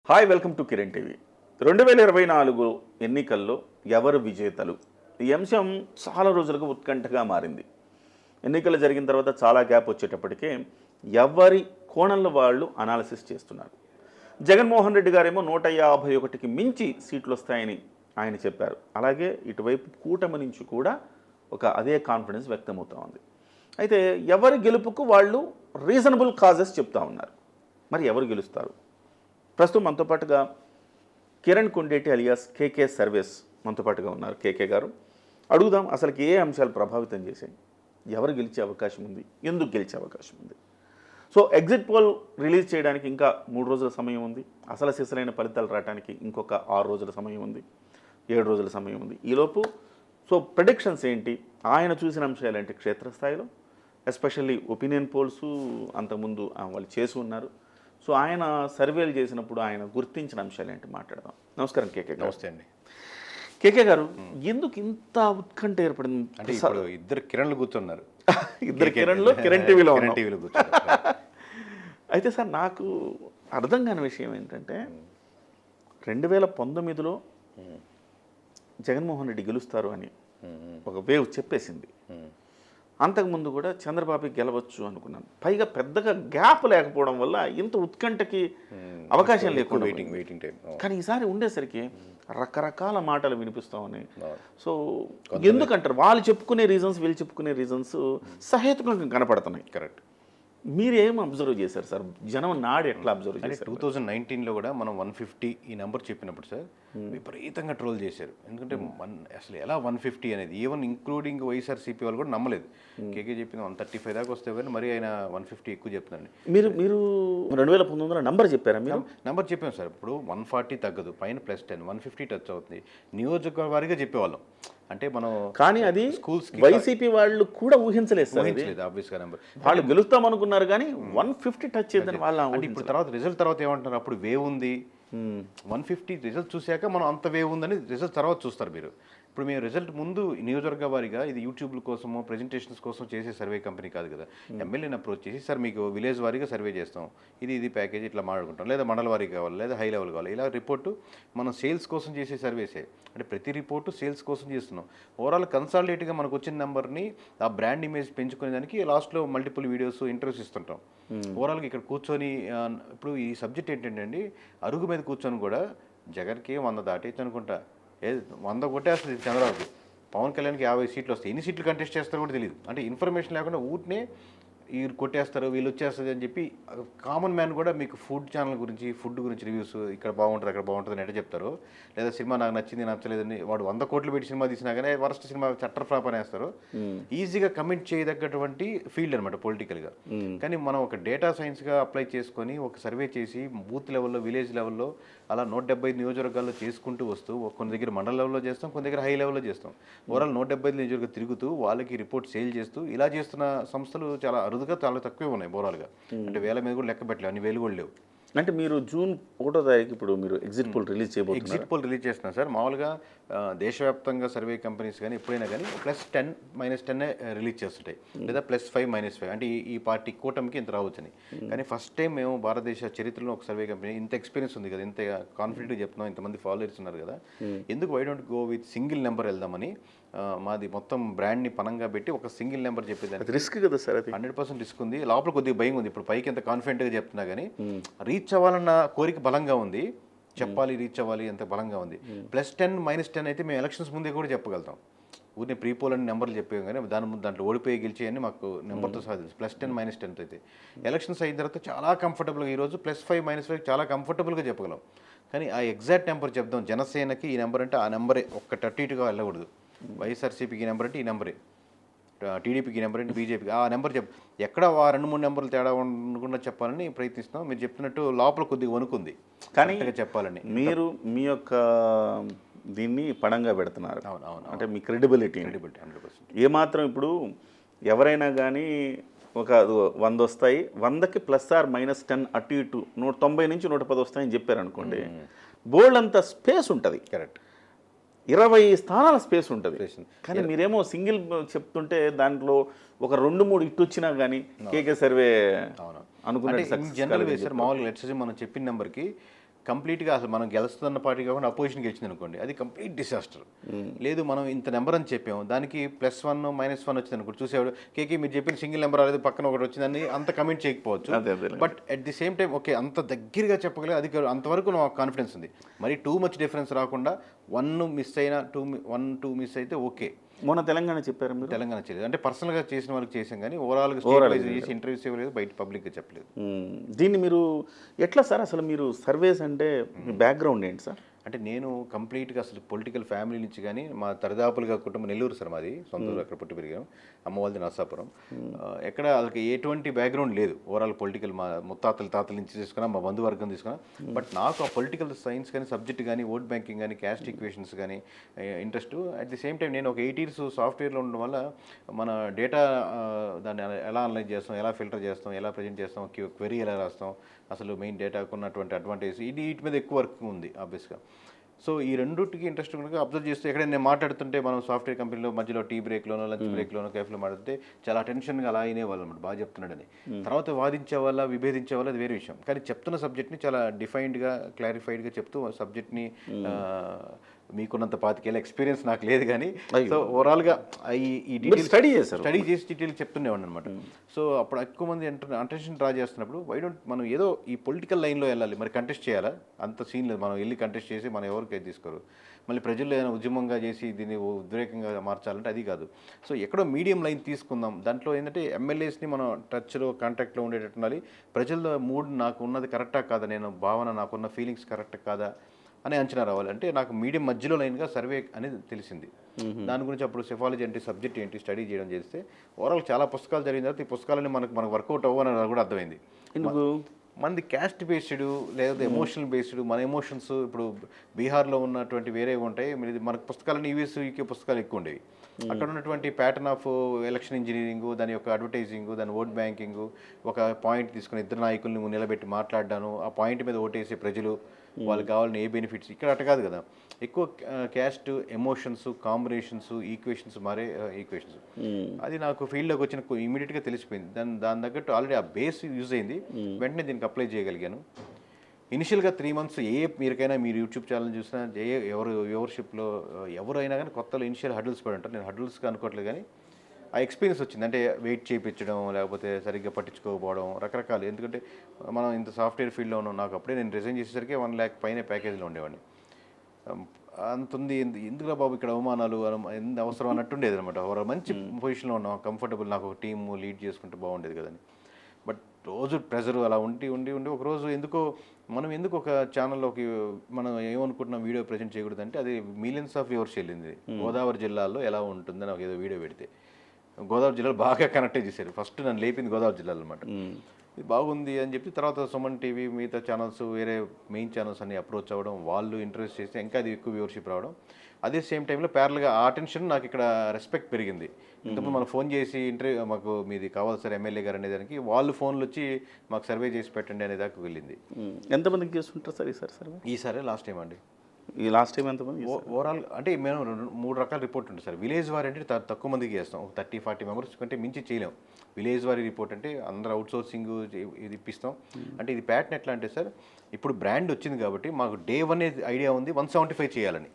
Hi welcome to Kiran TV 2024 ఎన్నికల్లో ఎవరు విజేతలు ఈ అంశం చాలా రోజులుగా ఉత్కంఠగా మారింది. ఎన్నికలు జరిగిన తర్వాత చాలా గ్యాప్ వచ్చేటప్పటికే ఎవరి కోణంలో వాళ్ళు అనాలిసిస్ చేస్తున్నారు. జగన్మోహన్ రెడ్డి గారేమో 151కి మించి సీట్లు వస్తాయని ఆయన చెప్పారు. అలాగే ఇటువైపు కూటమి నుంచి కూడా అదే కాన్ఫిడెన్స్ వ్యక్తమవుతూ ఉంది. అయితే ఎవరి గెలుపుకు వాళ్ళు రీజనబుల్ కాజెస్ చెప్తా ఉన్నారు. మరి ఎవరు గెలుస్తారు? ప్రస్తుతం మనతో పాటుగా కిరణ్ కొండేటి అలియాస్ కేకే సర్వీస్ మనతో పాటుగా ఉన్నారు. కేకే గారు, అడుగుదాం అసలు ఏ అంశాలు ప్రభావితం చేశాయి, ఎవరు గెలిచే అవకాశం ఉంది, ఎందుకు గెలిచే అవకాశం ఉంది? సో ఎగ్జిట్ పోల్ రిలీజ్ చేయడానికి ఇంకా 3 రోజుల సమయం ఉంది. అసలు సిసలైన ఫలితాలు రావడానికి ఇంకొక 6 రోజుల సమయం ఉంది, 7 రోజుల సమయం ఉంది. ఈలోపు ప్రెడిక్షన్స్ ఏంటి, ఆయన చూసిన అంశాలు ఏంటి క్షేత్రస్థాయిలో, ఎస్పెషల్లీ ఒపీనియన్ పోల్స్ అంతకుముందు వాళ్ళు చేసి ఉన్నారు. సో ఆయన సర్వేలు చేసినప్పుడు ఆయన గుర్తించిన అంశాలు ఏంటి మాట్లాడదాం. నమస్కారం కేకే గారు. నమస్తే అండి. కేకే గారు, ఎందుకు ఇంత ఉత్కంఠ ఏర్పడింది? అంటే ఇప్పుడు ఇద్దరు కిరణ్లు కూర్చున్నారు. ఇద్దరు కిరణ్లో కిరణ్ టీవీలో కూర్చున్నారు. అయితే సార్, నాకు అర్థం కాని విషయం ఏంటంటే 2019లో జగన్మోహన్ రెడ్డి గెలుస్తారు అని ఒక వేవ్ చెప్పేసింది. అంతకుముందు కూడా చంద్రబాబు గెలవచ్చు అనుకున్నాను. పైగా పెద్దగా గ్యాప్ లేకపోవడం వల్ల ఇంత ఉత్కంఠకి అవకాశం లేకుండా వెయిటింగ్ టైం. కానీ ఈసారి ఉండేసరికి రకరకాల మాటలు వినిపిస్తామని. సో ఎందుకంటారు? వాళ్ళు చెప్పుకునే రీజన్స్, వీళ్ళు చెప్పుకునే రీజన్స్ సహేతుకంగా కనపడుతున్నాయి. కరెక్ట్. మీరు ఏం అబ్జర్వ్ చేశారు సార్? జనం నాడు ఎట్లా అబ్జర్వ్ చేశారు? 2019లో కూడా మనం 150 ఈ నెంబర్ చెప్పినప్పుడు సార్ విపరీతంగా ట్రోల్ చేశారు. ఎందుకంటే అసలు ఎలా 150 అనేది, ఈవెన్ ఇంక్లూడింగ్ వైఎస్ఆర్సీపీ వాళ్ళు కూడా నమ్మలేదు. కేకే చెప్పింది 135 దాకా వస్తే కానీ మరి ఆయన 150 ఎక్కువ చెప్తున్నాండి. మీరు 2019లో నంబర్ చెప్పారా? మీరు నెంబర్ చెప్పాం సార్. ఇప్పుడు 140 తగ్గదు, పైన +10, 150 టచ్ అవుతుంది. నియోజకవర్గంగా చెప్పేవాళ్ళం. అంటే మనం కానీ అది స్కూల్స్ వైసీపీ వాళ్ళు కూడా ఊహించలేదు. ఆబ్వియస్గా నెంబర్ వాళ్ళు గెలుస్తాం అనుకున్నారు కానీ 150 టచ్ చేద్దని వాళ్ళు. అంటే ఇప్పుడు తర్వాత రిజల్ట్ తర్వాత ఏమంటున్నారు, అప్పుడు వేవ్ ఉంది 150 రిజల్ట్ చూశాక మనం అంత వేవ్ ఉందని రిజల్ట్ తర్వాత చూస్తారు మీరు. ఇప్పుడు మేము రిజల్ట్ ముందు నియోజకవర్గ వారిగా ఇది యూట్యూబ్ల కోసమో ప్రెజెంటేషన్స్ కోసం చేసే సర్వే కంపెనీ కాదు కదా. ఎమ్మెల్యేని అప్రోచ్ చేసి సార్ మీకు విలేజ్ వారీగా సర్వే చేస్తాం, ఇది ప్యాకేజ్ ఇట్లా మాట్లాడుకుంటాం, లేదా మండల వారికి కావాలి, లేదా హై లెవెల్ కావాలి, ఇలా రిపోర్టు మనం సేల్స్ కోసం చేసే సర్వేసే. అంటే ప్రతి రిపోర్టు సేల్స్ కోసం చేస్తున్నాం. ఓవరాల్ కన్సాలిడేట్గా మనకు వచ్చిన నెంబర్ని ఆ బ్రాండ్ ఇమేజ్ పెంచుకునే దానికి లాస్ట్లో మల్టిపుల్ వీడియోస్ ఇంటర్వ్యూస్ ఇస్తుంటాం. ఓవరాల్గా ఇక్కడ కూర్చొని ఇప్పుడు ఈ సబ్జెక్ట్ ఏంటంటే అండి, అరుగు మీద కూర్చొని కూడా జగన్కి 100 దాటేచ్చు అనుకుంటా, 100 కొట్టేస్తుంది చంద్రబాబు. పవన్ కళ్యాణ్కి 50 సీట్లు వస్తాయి. ఎన్ని సీట్లు కంటెస్ట్ చేస్తారో కూడా తెలియదు. అంటే ఇన్ఫర్మేషన్ లేకుండా ఊటినే వీళ్ళు కొట్టేస్తారు, వీళ్ళు వచ్చేస్తుంది అని చెప్పి కామన్ మ్యాన్ కూడా మీకు ఫుడ్ ఛానల్ గురించి, ఫుడ్ గురించి రివ్యూస్, ఇక్కడ బాగుంటుంది అక్కడ బాగుంటుంది అని ఎట్లా చెప్తారు. లేదా సినిమా నాకు నచ్చింది నచ్చలేదని వాడు 100 కోట్లు పెట్టి సినిమా తీసినా కానీ వరస్ట్ సినిమా చట్టర్ ఫ్లాప్ అనేస్తారు. ఈజీగా కమిట్ చేయదగ్గటువంటి ఫీల్డ్ అనమాట పొలిటికల్గా. కానీ మనం ఒక డేటా సైన్స్గా అప్లై చేసుకొని ఒక సర్వే చేసి బూత్ లెవెల్లో, విలేజ్ లెవెల్లో అలా 175 నియోజకవర్గాల్లో చేసుకుంటూ వస్తూ కొన్ని దగ్గర మండల లెవెల్లో చేస్తాం, కొన్ని దగ్గర హై లెవెల్లో చేస్తాం. ఓవరాల్ 175 నియోజకవర్గాలు తిరుగుతూ వాళ్ళకి రిపోర్ట్ సేల్ చేస్తూ ఇలా చేస్తున్న సంస్థలు చాలా అరుదుగా చాలా తక్కువే ఉన్నాయి ఓవరాల్గా. అంటే వేల మీద కూడా లెక్క పెట్టలేవు, అన్ని వేలు కూడా లేవు. అంటే మీరు జూన్ 1వ తారీఖు ఇప్పుడు మీరు ఎగ్జిట్ పోల్ రిలీజ్ చేయబోతున్నారు. ఎగ్జిట్ పోల్ రిలీజ్ చేస్తున్నాం సార్. మామూలుగా దేశవ్యాప్తంగా సర్వే కంపెనీస్ కానీ ఎప్పుడైనా కానీ +10 -10 రిలీజ్ చేస్తుంటాయి, లేదా +5 -5. అంటే ఈ పార్టీ కూటమికి ఇంత రావచ్చని. కానీ ఫస్ట్ టైం మేము భారతదేశ చరిత్రలో ఒక సర్వే కంపెనీ ఇంత ఎక్స్పీరియన్స్ ఉంది కదా, ఇంత కాన్ఫిడెంట్గా చెప్తున్నాం, ఇంతమంది ఫాలోవర్స్ ఉన్నారు కదా, ఎందుకు why don't go with single number వెళ్దామని మాది మొత్తం బ్రాండ్ని పనంగా పెట్టి ఒక సింగిల్ నెంబర్ చెప్పేదాన్ని. రిస్క్ కదా సార్, అది 100% రిస్క్ ఉంది. లోపల కొద్దిగా భయం ఉంది. ఇప్పుడు పైకి ఎంత కాన్ఫిడెంట్గా చెప్తున్నా కానీ రీచ్ అవ్వాలన్న కోరిక బలంగా ఉంది, చెప్పాలి రీచ్ అవ్వాలి ఎంత బలంగా ఉంది. +10 -10 అయితే మేము ఎలక్షన్స్ ముందే కూడా చెప్పగలుగుతాం. ఊరిని ప్రీపోల్ అని నెంబర్లు చెప్పాము కానీ దాంట్లో ఓడిపోయి గెలిచేయని మాకు నెంబర్తో సహా తెలుసు. +10 -10 అయితే ఎలక్షన్స్ అయిన తర్వాత చాలా కంఫర్టబుల్గా ఈరోజు +5 -5 చాలా కంఫర్టబుల్గా చెప్పగలం. కానీ ఆ ఎగ్జాక్ట్ నెంబర్ చెప్దాం, జనసేనకి ఈ నెంబర్ అంటే ఆ నెంబరే, ఒక్క అటుగా వెళ్ళకూడదు. వైఎస్ఆర్సీపీకి ఈ నెంబర్ అంటే ఈ నెంబరే, టీడీపీకి ఈ నెంబర్ అంటే బీజేపీకి ఆ నెంబర్ ఎక్కడ ఆ 2-3 నెంబర్లు తేడా ఉండకుండా చెప్పాలని ప్రయత్నిస్తున్నాం. మీరు చెప్తున్నట్టు లోపల కొద్దిగా వణుకుంది కానీ చెప్పాలని. మీరు మీ యొక్క దీన్ని పడంగా పెడుతున్నారు. అవును. అంటే మీ క్రెడిబిలిటీ 100%. ఏమాత్రం ఇప్పుడు ఎవరైనా కానీ ఒక 100 వస్తాయి, 100కి +or-10 అటు ఇటు 190 నుంచి 110 వస్తాయని చెప్పారు అనుకోండి, బోల్డ్ అంత స్పేస్ ఉంటుంది. కరెక్ట్. 20 స్థానాల స్పేస్ ఉంటుంది. కానీ మీరేమో సింగిల్ చెప్తుంటే దాంట్లో ఒక 2-3 ఇటు వచ్చినా కానీ కేకే సర్వే అనుకున్నట్టు జనరల్ వేసారు. మామూలుగా లెట్స్ మనం చెప్పిన నెంబర్కి కంప్లీట్గా అసలు మనం గెలుస్తున్న పార్టీ కాకుండా అపోజిషన్ గెలిచింది అనుకోండి, అది కంప్లీట్ డిసాస్టర్. లేదు మనం ఇంత నెంబర్ అని చెప్పాము, దానికి +1 -1 వచ్చింది అనుకోండి, చూసేవాడు కేకే మీరు చెప్పిన సింగిల్ నెంబర్ రాలేదు పక్కన ఒకటి వచ్చిందని అంత కమెంట్ చేయకపోవచ్చు. But at the same time okay అంత దగ్గరగా చెప్పగలిగే అది అంతవరకు నాకు కాన్ఫిడెన్స్ ఉంది. మరి టూ మచ్ డిఫరెన్స్ రాకుండా 1 మిస్ అయినా 2 మిస్ అయితే ఓకే. మొన్న తెలంగాణ చెప్పారు మీరు? తెలంగాణ చేయలేదు, అంటే పర్సనల్గా చేసిన వాళ్ళకి చేసాం కానీ ఓవరాల్గా చేసి ఇంటర్వ్యూస్ ఇవ్వలేదు, బయట పబ్లిక్గా చెప్పలేదు. దీన్ని మీరు ఎట్లా సార్ అసలు మీరు సర్వేస్ అంటే మీ బ్యాక్గ్రౌండ్ ఏంటి సార్? అంటే నేను కంప్లీట్గా అసలు పొలిటికల్ ఫ్యామిలీ నుంచి కానీ మా తరదాపులుగా కుటుంబం నెల్లూరు సార్ మాది, సొంత ఊరు, అక్కడ పుట్టి పెరిగాం. అమ్మ వాళ్ళది నరసాపురం. ఎక్కడ వాళ్ళకి ఎటువంటి బ్యాక్గ్రౌండ్ లేదు ఓవరాల్ పొలిటికల్, మా తాతల నుంచి తీసుకున్నా, మా బంధువర్గం తీసుకున్నా. బట్ నాకు ఆ పొలిటికల్ సైన్స్ కానీ సబ్జెక్ట్ కానీ ఓట్ బ్యాంకింగ్ కానీ క్యాస్ట్ ఈక్వేషన్స్ కానీ interest. At the same time నేను ఒక 8 years సాఫ్ట్వేర్లో ఉండడం వల్ల మన డేటా దాన్ని ఎలా అనలైజ్ చేస్తాం, ఎలా ఫిల్టర్ చేస్తాం, ఎలా ప్రజెంట్ చేస్తాం, క్వెరీ ఎలా రాస్తాం, అసలు మెయిన్ డేటాకు ఉన్నటువంటి అడ్వాంటేజ్ వీటి మీద ఎక్కువ వర్క్ ఉంది ఆబ్వియస్గా. సో ఈ రెండుకి ఇంట్రెస్ట్ కనుక అబ్జర్వ్ చేస్తే ఎక్కడైనా నేను మాట్లాడుతుంటే మనం సాఫ్ట్వేర్ కంపెనీలో మధ్యలో టీ బ్రేక్లోనో లంచ్ బ్రేక్లోనో కేఫ్లో మాట్లాడితే చాలా టెన్షన్గా అలా అయినేవాళ్ళు అనమాట, బాగా చెప్తున్నాడని. తర్వాత వాదించే వాళ్ళ విభేదించే వాళ్ళ అది వేరే విషయం, కానీ చెప్తున్న సబ్జెక్ట్ని చాలా డిఫైన్డ్గా క్లారిఫైడ్గా చెప్తూ సబ్జెక్ట్ని మీకున్నంత 25 ఏళ్ళ ఎక్స్పీరియన్స్ నాకు లేదు కానీ సో ఓవరాల్గా ఈ డీటెయిల్స్ స్టడీ చేసి డీటెయిల్ చెప్తుండేవాడిని అనమాట. సో అప్పుడు ఎక్కువ మంది అటెన్షన్ డ్రా చేస్తున్నప్పుడు వై డోంట్ మనం ఏదో ఈ పొలిటికల్ లైన్లో వెళ్ళాలి, మరి కంటెస్ట్ చేయాలా, అంత సీన్ లేదు, మనం వెళ్ళి కంటెస్ట్ చేసి మనం ఎవరికి తీసుకోరు, మళ్ళీ ప్రజల్లో ఏదైనా ఉద్యమంగా చేసి దీన్ని ఉద్రేకంగా మార్చాలంటే అది కాదు. సో ఎక్కడో మీడియం లైన్ తీసుకుందాం, దాంట్లో ఏంటంటే ఎమ్మెల్యేస్ని మనం టచ్లో కాంటాక్ట్లో ఉండేటట్టు ఉండాలి, ప్రజల్లో మూడ్ నాకు ఉన్నది కరెక్టా కాదా, నేను భావన నాకున్న ఫీలింగ్స్ కరెక్ట్ కాదా అని అంచనా రావాలి. అంటే నాకు మీడియం మధ్యలో లైన్గా సర్వే అనేది తెలిసింది. దాని గురించి అప్పుడు సెఫాలజీ అంటే సబ్జెక్ట్ ఏంటి స్టడీ చేయడం చేస్తే ఓవరాల్ చాలా పుస్తకాలు జరిగిన తర్వాత ఈ పుస్తకాలని మనకు వర్కౌట్ అవ్వని కూడా అర్థమైంది. మనది క్యాస్ట్ బేస్డ్ లేదా ఎమోషనల్ బేస్డ్, మన ఎమోషన్స్ ఇప్పుడు బీహార్లో ఉన్నటువంటి వేరే ఉంటాయి, మనకు పుస్తకాలని యూఎస్ యూకే పుస్తకాలు ఎక్కువ ఉండేవి. అక్కడ ఉన్నటువంటి ప్యాటర్న్ ఆఫ్ ఎలక్షన్ ఇంజనీరింగ్, దాని యొక్క అడ్వర్టైజింగ్, దాని ఓట్ బ్యాంకింగ్, ఒక పాయింట్ తీసుకుని ఇద్దరు నాయకుల్ని నిలబెట్టి మాట్లాడాను, ఆ పాయింట్ మీద ఓటేసే ప్రజలు వాళ్ళకి కావాలని ఏ బెనిఫిట్స్, ఇక్కడ అట్ట కాదు కదా, ఎక్కువ క్యాస్ట్ ఎమోషన్స్ కాంబినేషన్స్ ఈక్వేషన్స్ మారే ఈక్వేషన్స్. అది నాకు ఫీల్డ్లోకి వచ్చిన ఇమీడియట్గా తెలిసిపోయింది. దాని తగ్గట్టు ఆల్రెడీ ఆ బేస్ యూజ్ అయింది, వెంటనే దీనికి అప్లై చేయగలిగాను. ఇనిషియల్గా 3 months మీరికైనా మీరు యూట్యూబ్ ఛానల్ చూసినా ఎవరు వ్యూవర్షిప్లో ఎవరైనా కానీ కొత్తలో ఇనిషియల్ హడ్ల్స్ పడి ఉంటారు, నేను హడ్ల్స్గా అనుకోవట్లేదు కానీ ఆ ఎక్స్పీరియన్స్ వచ్చింది. అంటే వెయిట్ చేయించడం, లేకపోతే సరిగ్గా పట్టించుకోకపోవడం, రకరకాలు. ఎందుకంటే మనం ఇంత సాఫ్ట్వేర్ ఫీల్డ్లో ఉన్నాం, నాకు అప్పుడే నేను రిజైన్ చేసేసరికి 1 lakh పైన ప్యాకేజ్లో ఉండేవాడిని. అంతుంది ఎందుకురా బాబు ఇక్కడ అవమానాలు ఎంత అవసరం అన్నట్టుండేది అనమాట. ఒక మంచి పొజిషన్లో ఉన్నాం, కంఫర్టబుల్, నాకు ఒక టీమ్ లీడ్ చేసుకుంటే బాగుండేది కదని. బట్ రోజు ప్రెజర్ అలా ఉండి ఒకరోజు ఎందుకు ఒక ఛానల్లోకి మనం ఏమనుకుంటున్నాం వీడియో ప్రజెంట్ చేయకూడదు అంటే అది మిలియన్స్ ఆఫ్ వ్యూవర్స్ వెళ్ళింది. గోదావరి జిల్లాలో ఎలా ఉంటుందని ఒక ఏదో వీడియో పెడితే గోదావరి జిల్లాలో బాగా కనెక్ట్ చేశారు. ఫస్ట్ నన్ను లేపింది గోదావరి జిల్లాలో అనమాట. ఇది బాగుంది అని చెప్పి తర్వాత సుమన్ టీవీ మిగతా ఛానల్స్ వేరే మెయిన్ ఛానల్స్ అన్ని అప్రోచ్ అవ్వడం, వాళ్ళు ఇంట్రెస్ట్ చేస్తే ఇంకా అది ఎక్కువ వ్యూవర్షిప్ రావడం. అదే సేమ్ టైంలో ప్యారల్గా ఆ అటెన్షన్ నాకు ఇక్కడ రెస్పెక్ట్ పెరిగింది. ఇంతకుముందు మనం ఫోన్ చేసి ఇంటర్వ్యూ మాకు మీది కావాలి సార్ ఎమ్మెల్యే గారు అనేదానికి వాళ్ళు ఫోన్లు వచ్చి మాకు సర్వే చేసి పెట్టండి అనేదాకా వెళ్ళింది. ఎంతమందికి చేస్తుంటారు సార్ ఈసారి సర్వే? ఈసారి లాస్ట్ టైం అండి. ఈ లాస్ట్ టైం ఎంతమంది? ఓవరాల్ అంటే మేము 3 రకాల రిపోర్ట్ ఉంటుంది సార్. విలేజ్ వారి అంటే తక్కువ మందికి చేస్తాం, ఒక 30-40 మెంబర్స్ కంటే మించి చేయలేం. విలేజ్ వారి రిపోర్ట్ అంటే అందరూ అవుట్సోర్సింగ్ ఇది ఇప్పిస్తాం. అంటే ఇది ప్యాటర్న్ ఎట్లా అంటే సార్, ఇప్పుడు బ్రాండ్ వచ్చింది కాబట్టి మాకు డే 1 ఐడియా ఉంది 175 చేయాలని.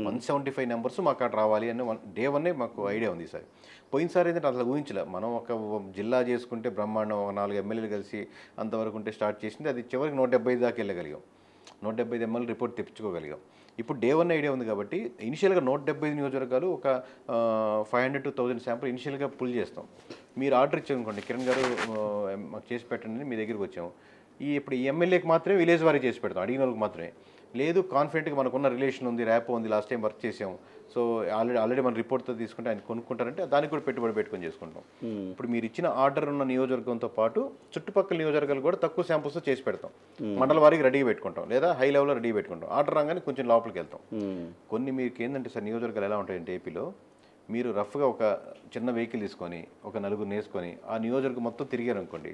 175 నెంబర్స్ మాకు అక్కడ రావాలి అని డే 1 మాకు ఐడియా ఉంది సార్. పోయినసారి ఏంటంటే అసలు ఊహించలే, మనం ఒక జిల్లా చేసుకుంటే బ్రహ్మాండం, ఒక 4 ఎమ్మెల్యేలు కలిసి అంతవరకు ఉంటే స్టార్ట్ చేసింది, అది చివరికి 175 దాకా వెళ్ళగలిగాం. 175 ml రిపోర్ట్ తెప్పించుకోగలిగాం. ఇప్పుడు డే 1 ఐడియా ఉంది కాబట్టి ఇనిషియల్గా 175 నియోజకవర్గాలు ఒక 500 to 1000 శాంపుల్ ఇనిషియల్గా పుల్ చేస్తాం. మీరు ఆర్డర్ ఇచ్చారనుకోండి, కిరణ్ గారు మాకు చేసి పెట్టండి మీ దగ్గరికి వచ్చాము, ఇప్పుడు ఈ ఎమ్మెల్యేకి మాత్రమే విలేజ్ వారికి చేసి పెడతాం, అడిగిన వాళ్ళకి మాత్రమే. లేదు కాన్ఫిడెంట్గా మనకున్న రిలేషన్ ఉంది, ర్యాపో ఉంది, లాస్ట్ టైం వర్క్ చేసాం, సో ఆల్రెడీ మన రిపోర్ట్తో తీసుకుంటే ఆయన కొనుక్కుంటారంటే దానికి కూడా పెట్టుబడి పెట్టుకొని చేసుకుంటాం. ఇప్పుడు మీరు ఇచ్చిన ఆర్డర్ ఉన్న నియోజకవర్గంతో పాటు చుట్టుపక్కల నియోజకవర్గాలు కూడా తక్కువ శాంపుల్స్తో చేసి పెడతాం. మండల వారికి రెడీగా పెట్టుకుంటాం, లేదా హై లెవెల్లో రెడీ పెట్టుకుంటాం. ఆర్డర్ రాగానే కొంచెం లోపలికి వెళ్తాం. కొన్ని మీకు ఏంటంటే సార్ నియోజకవర్గాలు ఎలా ఉంటాయంటే ఏపీలో, మీరు రఫ్గా ఒక చిన్న వెహికల్ తీసుకొని ఒక 4 వేసుకొని ఆ నియోజకవర్గం మొత్తం తిరిగారు అనుకోండి,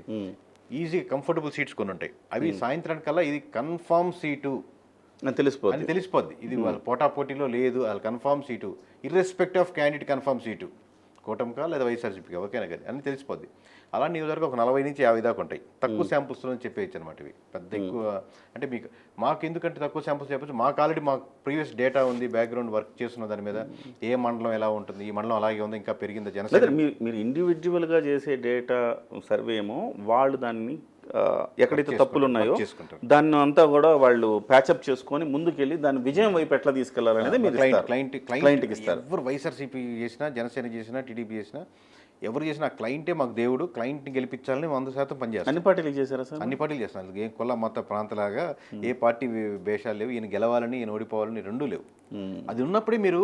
ఈజీగా కంఫర్టబుల్ సీట్స్ కొన్ని ఉంటాయి. అవి సాయంత్రానికల్లా ఇది కన్ఫామ్ సీటు తెలిసిపోద్ది. ఇది వాళ్ళ పోటాపోటీలో లేదు, వాళ్ళ confirm seat, irrespective of candidate confirm seat. కూటమికా లేదా వైఎస్ఆర్సీపీకా ఓకేనా కదా అని తెలిసిపోద్ది. అలా నియోజకవర్గం ఒక 40 నుంచి 50 దాకా ఉంటాయి. తక్కువ శాంపుల్స్లో చెప్పేయచ్చు అనమాట. ఇవి పెద్ద ఎక్కువ అంటే మీకు మాకు ఎందుకంటే తక్కువ శాంపుల్స్ చెప్పచ్చు, మాకు ఆల్రెడీ మాకు ప్రీవియస్ డేటా ఉంది, బ్యాక్గ్రౌండ్ వర్క్ చేస్తున్న దాని మీద ఏ మండలం ఎలా ఉంటుంది, ఈ మండలం అలాగే ఉంది, ఇంకా పెరిగిందా జనసేన. మీరు ఇండివిజువల్గా చేసే డేటా సర్వే ఏమో వాళ్ళు దాన్ని ఎక్కడైతే తప్పులు ఉన్నాయో దాన్ని అంతా కూడా వాళ్ళు ప్యాచప్ చేసుకొని ముందుకెళ్ళి దాన్ని విజయం వైపు ఎట్లా తీసుకెళ్లాలనేది మీరు క్లయింట్కి ఇస్తారు. ఎవరు వైఎస్ఆర్సీపీ చేసినా, జనసేన చేసినా, టీడీపీ చేసినా, ఎవరు చేసినా క్లయింటే మాకు దేవుడు, క్లయింట్ని గెలిపించాలని 100% పనిచేస్తారు. అన్ని పార్టీలు చేశారా సార్? అన్ని పార్టీలు చేస్తున్నారు. ఏ కుల మత ప్రాంతలాగా ఏ పార్టీ భేషాలు లేవు. ఈయన గెలవాలని, ఈయన ఓడిపోవాలని రెండూ లేవు. అది ఉన్నప్పుడే మీరు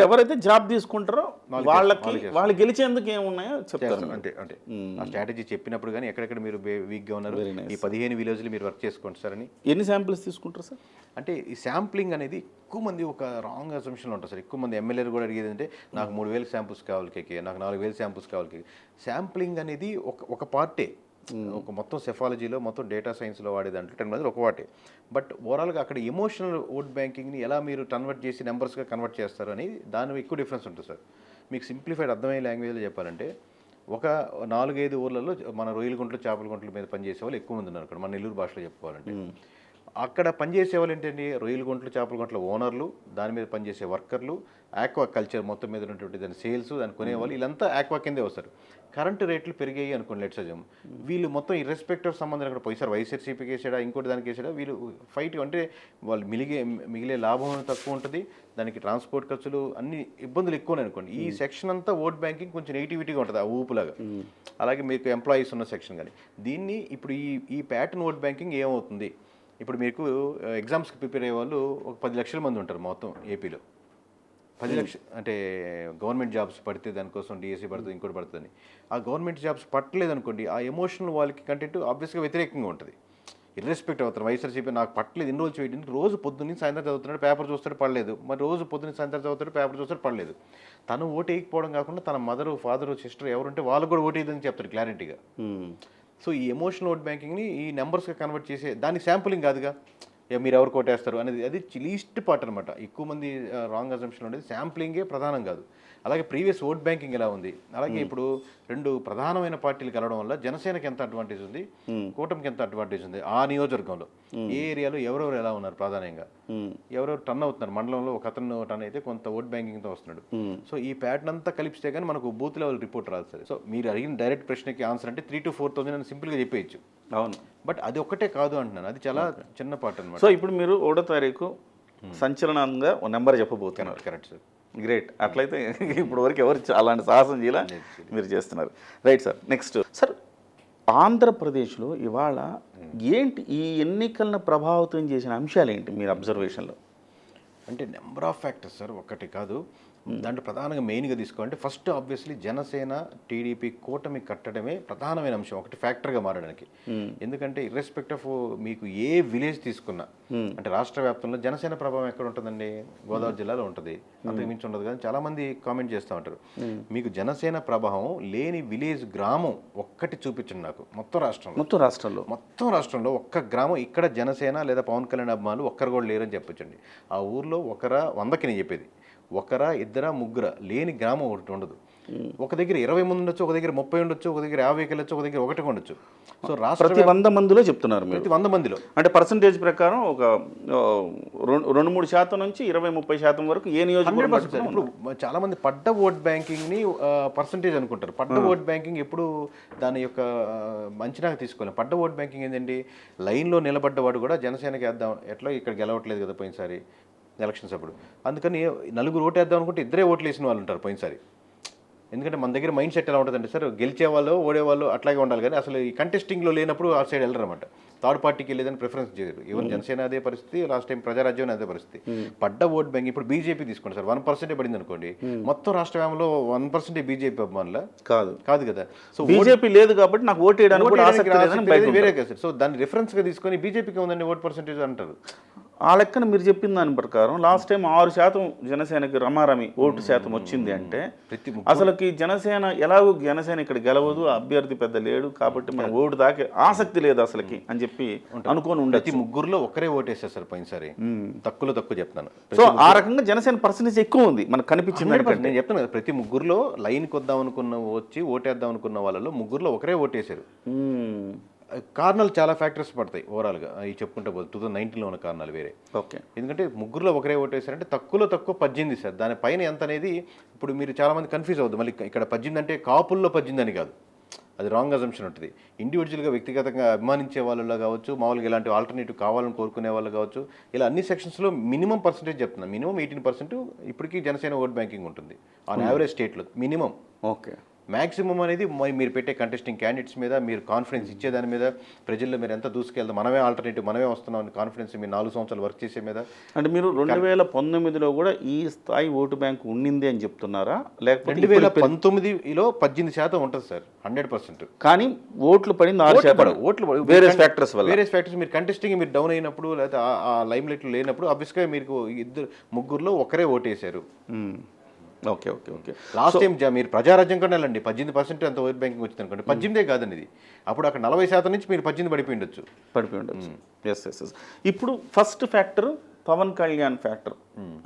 ఎవరైతే జాబ్ తీసుకుంటారో వాళ్ళు గెలిచేందుకు ఏమున్నాయో చెప్తారు. అంటే ఆ స్ట్రాటజీ చెప్పినప్పుడు కానీ ఎక్కడెక్కడ మీరు వీక్గా ఉన్నారు, ఈ 15 విలేజ్లు మీరు వర్క్ చేసుకోండి సార్ అని. ఎన్ని శాంపిల్స్ తీసుకుంటారు సార్? అంటే ఈ శాంప్లింగ్ అనేది ఎక్కువ మంది ఒక రాంగ్ అసంప్షన్లో ఉంటుంది సార్. ఎక్కువ మంది ఎమ్మెల్యేలు కూడా అడిగేది అంటే నాకు 3000 శాంపుల్స్ కావాలి కేకే, నాకు 4000 శాంపుల్స్ కావాలి కేకే. శాంప్లింగ్ అనేది ఒక పార్టే, ఒక మొత్తం సెఫాలజీలో మొత్తం డేటా సైన్స్లో వాడే దాంట్లో 10 మంది ఒక వాటే. బట్ ఓవరాల్గా అక్కడ ఎమోషనల్ ఓట్ బ్యాంకింగ్ని ఎలా మీరు కన్వర్ట్ చేసి నెంబర్స్గా కన్వర్ట్ చేస్తారు అనేది దాని ఎక్కువ డిఫరెన్స్ ఉంటుంది సార్. మీకు సింప్లిఫైడ్ అర్థమయ్యే లాంగ్వేజ్లో చెప్పాలంటే ఒక 4-5 ఊర్లలో మన రొయ్యలగుంటలు, చేపల గుంటల మీద పనిచేసే వాళ్ళు ఎక్కువ మంది ఉన్నారు అక్కడ. మన నెల్లూరు భాషలో చెప్పుకోవాలంటే అక్కడ పనిచేసే వాళ్ళు ఏంటంటే రొయ్యల గుంటలు, చేపల గుంటల ఓనర్లు, దాని మీద పనిచేసే వర్కర్లు, ఆక్వా కల్చర్ మొత్తం మీద ఉన్నటువంటి దాని సేల్స్, దాన్ని కొనేవాళ్ళు, వీళ్ళంతా ఆక్వా కిందే వస్తారు. కరెంటు రేట్లు పెరిగాయి అనుకోండి లెట్స్ అజ్యూమ్, వీళ్ళు మొత్తం ఇర్రెస్పెక్టివ్ సంబంధం అక్కడ పోయిసారు వైఎస్ఆర్సీపీకి వేసాడా ఇంకోటి దానికి వేసాడా, వీళ్ళు ఫైట్ అంటే వాళ్ళు మిగిలే లాభం తక్కువ ఉంటుంది, దానికి ట్రాన్స్పోర్ట్ ఖర్చులు అన్ని ఇబ్బందులు ఎక్కువనే అనుకోండి. ఈ సెక్షన్ అంతా ఓట్ బ్యాంకింగ్ కొంచెం నెగిటివిటీగా ఉంటుంది, ఆ ఊపులాగా. అలాగే మీకు ఎంప్లాయీస్ ఉన్న సెక్షన్ కానీ దీన్ని ఇప్పుడు ఈ ప్యాటర్న్ ఓట్ బ్యాంకింగ్ ఏమవుతుంది, ఇప్పుడు మీకు ఎగ్జామ్స్కి ప్రిపేర్ అయ్యే వాళ్ళు ఒక 10 లక్షల మంది ఉంటారు మొత్తం ఏపీలో. 10 లక్షలు అంటే గవర్నమెంట్ జాబ్స్ పడితే దానికోసం డిఎస్సీ పడుతుంది, ఇంకోటి పడుతుంది. ఆ గవర్నమెంట్ జాబ్స్ పట్టలేదు అనుకోండి, ఆ ఎమోషనల్ వాళ్ళకి కంటెంట్ ఆబ్వియస్గా వ్యతిరేకంగా ఉంటుంది. ఇర్రెస్పెక్ట్ అవుతారు. వైఎస్ఆర్సీపీ నాకు పట్టలేదు, ఎన్ని రోజులు చేయడం, రోజు పొద్దున్న సాయంత్రం చదువుతున్నాడు, పేపర్ చూస్తాడు పడలేదు, మరి రోజు పొద్దున్న సాయంత్రం చదువుతాడు, పేపర్ చూస్తాడు పడలేదు. తను ఓటు వేయకపోవడం కాకుండా తన మదరు, ఫాదరు, సిస్టర్ ఎవరుంటే వాళ్ళు కూడా ఓటు వేయదని చెప్తారు క్లారిటీగా. సో ఈ ఎమోషనల్ ఓట్ బ్యాంకింగ్ని ఈ నెంబర్స్గా కన్వర్ట్ చేసే దానికి శాంపులింగ్ కాదుగా, మీరు ఎవరు కొట్టేస్తారు అనేది అది లీస్ట్ పార్ట్ అనమాట. ఎక్కువ మంది రాంగ్ అజంప్షన్ ఉండేది శాంప్లింగే ప్రధానం కాదు. అలాగే ప్రీవియస్ ఓట్ బ్యాంకింగ్ ఎలా ఉంది, అలాగే ఇప్పుడు 2 ప్రధానమైన పార్టీలు కలవడం వల్ల జనసేనకి ఎంత అడ్వాంటేజ్ ఉంది, కూటమికి ఎంత అడ్వాంటేజ్ ఉంది, ఆ నియోజకవర్గంలో ఏ ఏరియాలో ఎవరెవరు ఎలా ఉన్నారు, ప్రధానంగా ఎవరెవరు టర్న్ అవుతున్నారు. మండలంలో ఒక అతను టర్న్ అయితే కొంత ఓట్ బ్యాంకింగ్తో వస్తున్నాడు. సో ఈ ప్యాటర్న్ అంతా కలిపిస్తే కానీ మనకు బూత్ లెవెల్ రిపోర్ట్ రాదు సార్. సో మీరు అడిగిన డైరెక్ట్ ప్రశ్నకి ఆన్సర్ అంటే 3,000 to 4,000 అని సింపుల్గా చెప్పేయచ్చు. అవును, బట్ అది ఒక్కటే కాదు అంటున్నాను, అది చాలా చిన్న పార్ట్ అనమాట. సో ఇప్పుడు మీరు 1వ తారీఖు సంచలనంగా ఒక నెంబర్ చెప్పబోతున్నారు. Correct sir, great. అట్లయితే ఇప్పుడు వరకు ఎవరు అలాంటి సాహసం చేయాల మీరు చేస్తున్నారు. Right sir. నెక్స్ట్ సార్, ఆంధ్రప్రదేశ్లో ఇవాళ ఏంటి ఈ ఎన్నికలను ప్రభావితం చేసిన అంశాలు ఏంటి మీరు అబ్జర్వేషన్లో? అంటే నెంబర్ ఆఫ్ ఫ్యాక్టర్స్ సార్, ఒక్కటి కాదు. దాంట్లో ప్రధానంగా మెయిన్గా తీసుకోవాలంటే ఫస్ట్ ఆబ్వియస్లీ జనసేన టీడీపీ కూటమి కట్టడమే ప్రధానమైన అంశం, ఒకటి ఫ్యాక్టర్గా మారడానికి. ఎందుకంటే ఇర్రెస్పెక్ట్ ఆఫ్ మీకు ఏ విలేజ్ తీసుకున్నా, అంటే రాష్ట్ర వ్యాప్తంలో జనసేన ప్రభావం ఎక్కడ ఉంటుందండి, గోదావరి జిల్లాలో ఉంటుంది, అంతకు మించి ఉండదు. కానీ చాలా మంది కామెంట్ చేస్తూ ఉంటారు, మీకు జనసేన ప్రభావం లేని విలేజ్ గ్రామం ఒక్కటి చూపించండి నాకు మొత్తం రాష్ట్రంలో ఒక్క గ్రామం ఇక్కడ జనసేన లేదా పవన్ కళ్యాణ్ అభిమానులు ఒక్కరు కూడా లేరని చెప్పొచ్చండి. ఆ ఊర్లో 100కి నేను చెప్పేది 1, 2, 3 లేని గ్రామం ఒకటి ఉండదు. ఒక దగ్గర 20 మంది ఉండొచ్చు, ఒక దగ్గర 30 ఉండొచ్చు, ఒక దగ్గర 50 వెళ్ళొచ్చు, ఒక దగ్గర 1 ఉండొచ్చు. సో ప్రతి 100 మందిలో చెప్తున్నారు, ప్రతి 100 మందిలో అంటే పర్సంటేజ్ ప్రకారం ఒక 2-3% నుంచి 20-30% వరకు ఏ నియోజకవర్గం. ఇప్పుడు చాలా మంది పడ్డ ఓట్ బ్యాంకింగ్ని పర్సంటేజ్ అనుకుంటారు. పడ్డ ఓట్ బ్యాంకింగ్ ఎప్పుడు దాని యొక్క అంచనాగా తీసుకోవాలి. పడ్డ ఓట్ బ్యాంకింగ్ ఏంటండి, లైన్లో నిలబడ్డవాడు కూడా జనసేనకి వేద్దాం, ఎట్లా ఇక్కడ గెలవట్లేదు కదా పోయినసారి ఎలక్షన్స్ అప్పుడు, అందుకని 4 ఓటు వేద్దాం అనుకుంటే 2 ఓట్లు వేసిన వాళ్ళు ఉంటారు పోయినసారి. ఎందుకంటే మన దగ్గర మైండ్ సెట్ ఎలా ఉంటుందంటే సార్, గెలిచేవాళ్ళు ఓడేవాళ్ళు అట్లాగే ఉండాలి, కానీ అసలు ఈ కంటెస్టింగ్లో లేనప్పుడు ఆ సైడ్ వెళ్ళరు అనమాట. థర్డ్ పార్టీకి వెళ్ళేదని ప్రిఫరెన్స్ చేయరు. ఈవెన్ జనసేన అదే పరిస్థితి, లాస్ట్ టైం ప్రజారాజ్యం అదే పరిస్థితి. పడ్డ ఓట్ బ్యాంక్ ఇప్పుడు బీజేపీ తీసుకోండి సార్, 1% పడింది అనుకోండి, మొత్తం రాష్ట్ర వ్యాప్తంలో 1% బీజేపీ అభిమానుల కాదు కదా. సో బీజేపీ లేదు కాబట్టి నాకు ఓటు వేయడానికి వేరే కదా. సో దాన్ని రిఫరెన్స్గా తీసుకొని బీజేపీకి ఉందండి ఓట్ పర్సెంటేజ్ అంటారు. ఆ లెక్కన మీరు చెప్పిన దాని ప్రకారం లాస్ట్ టైం 6% జనసేనకి రమారమి ఓటు శాతం వచ్చింది అంటే అసలుకి జనసేన ఎలాగో జనసేన ఇక్కడ గెలవదు, అభ్యర్థి పెద్ద లేడు కాబట్టి మన ఓటు దాకే ఆసక్తి లేదు అసలుకి అని చెప్పి అనుకోని ఉండదు. ప్రతి ముగ్గురులో ఒకరే ఓటేస్తారు సార్ పోయినసారి, తక్కువ చెప్తాను. సో ఆ రకంగా జనసేన పర్సెంటేజ్ ఎక్కువ ఉంది మనకు కనిపించింది. నేను చెప్తాను కదా, ప్రతి ముగ్గురులో లైన్కి వద్దాం అనుకున్న వచ్చి ఓటేద్దాం అనుకున్న వాళ్ళలో ముగ్గురులో ఒకరే ఓటేశారు. కారణాలు చాలా ఫ్యాక్టర్స్ పడతాయి ఓవరాల్గా ఈ చెప్పుకుంటే పోదు. 2019లో ఉన్న కారణాలు వేరే. ఓకే, ఎందుకంటే ముగ్గురులో ఒకరే ఓటేశారంటే తక్కువ 18 సార్. దానిపైన ఎంత అనేది ఇప్పుడు మీరు చాలామంది కన్ఫ్యూజ్ అవుతుంది. మళ్ళీ ఇక్కడ 18 అంటే కాపుల్లో 18 అని కాదు, అది రాంగ్ అజంప్షన్ ఉంటుంది. ఇండివిజువల్గా వ్యక్తిగతంగా అభిమానించే వాళ్ళలో కావచ్చు, మామూలుగా ఇలాంటి ఆల్టర్నేటివ్ కావాలని కోరుకునే వాళ్ళు కావచ్చు, ఇలా అన్ని సెక్షన్స్లో మినిమం పర్సెంటేజ్ చెప్తున్నాను. మినిమం 18% ఇప్పటికీ జనసేన ఓట్ బ్యాంకింగ్ ఉంటుంది ఆన్ యావరేజ్ స్టేట్లో మినిమం. ఓకే, మ్యాక్సిమం అనేది మీరు పెట్టే కంటెస్టింగ్ క్యాండిడేట్స్ మీద మీరు కాన్ఫిడెన్స్ ఇచ్చేదాని మీద, ప్రజల్లో మీరు ఎంత దూసుకెళ్తాం, మనమే ఆల్టర్నేటివ్, మనమే వస్తున్నాం అని కాన్ఫిడెన్స్ మీరు 4 సంవత్సరాలు వర్క్ చేసే మీద. అంటే మీరు 2019లో కూడా ఈ స్థాయి ఓటు బ్యాంక్ ఉండింది అని చెప్తున్నారా, లేకపోతే 2019లో 18% ఉంటుంది సార్ 100%. కానీ ఓట్లు పడింది 6%. ఓట్లు వేరే ఫ్యాక్టర్స్ వల్ల, వేరే ఫ్యాక్టర్స్ మీరు కంటెస్టింగ్ మీరు డౌన్ అయినప్పుడు లేదా ఆ లైమ్ లైట్లో లేనప్పుడు ఆబ్వియస్గా మీకు ముగ్గురులో ఒకరే ఓటేశారు. Okay okay okay. Last time మీరు ప్రజారాజ్యం కూడా వెళ్ళండి, 18% అంత ఓట్ బ్యాంకింగ్ వచ్చింది అనుకోండి. 18 కాదండి ఇది, అప్పుడు అక్కడ 40% నుంచి మీరు 18 పడిపోయి ఉండొచ్చు. Yes yes yes. ఇప్పుడు first factor Pawan Kalyan factor,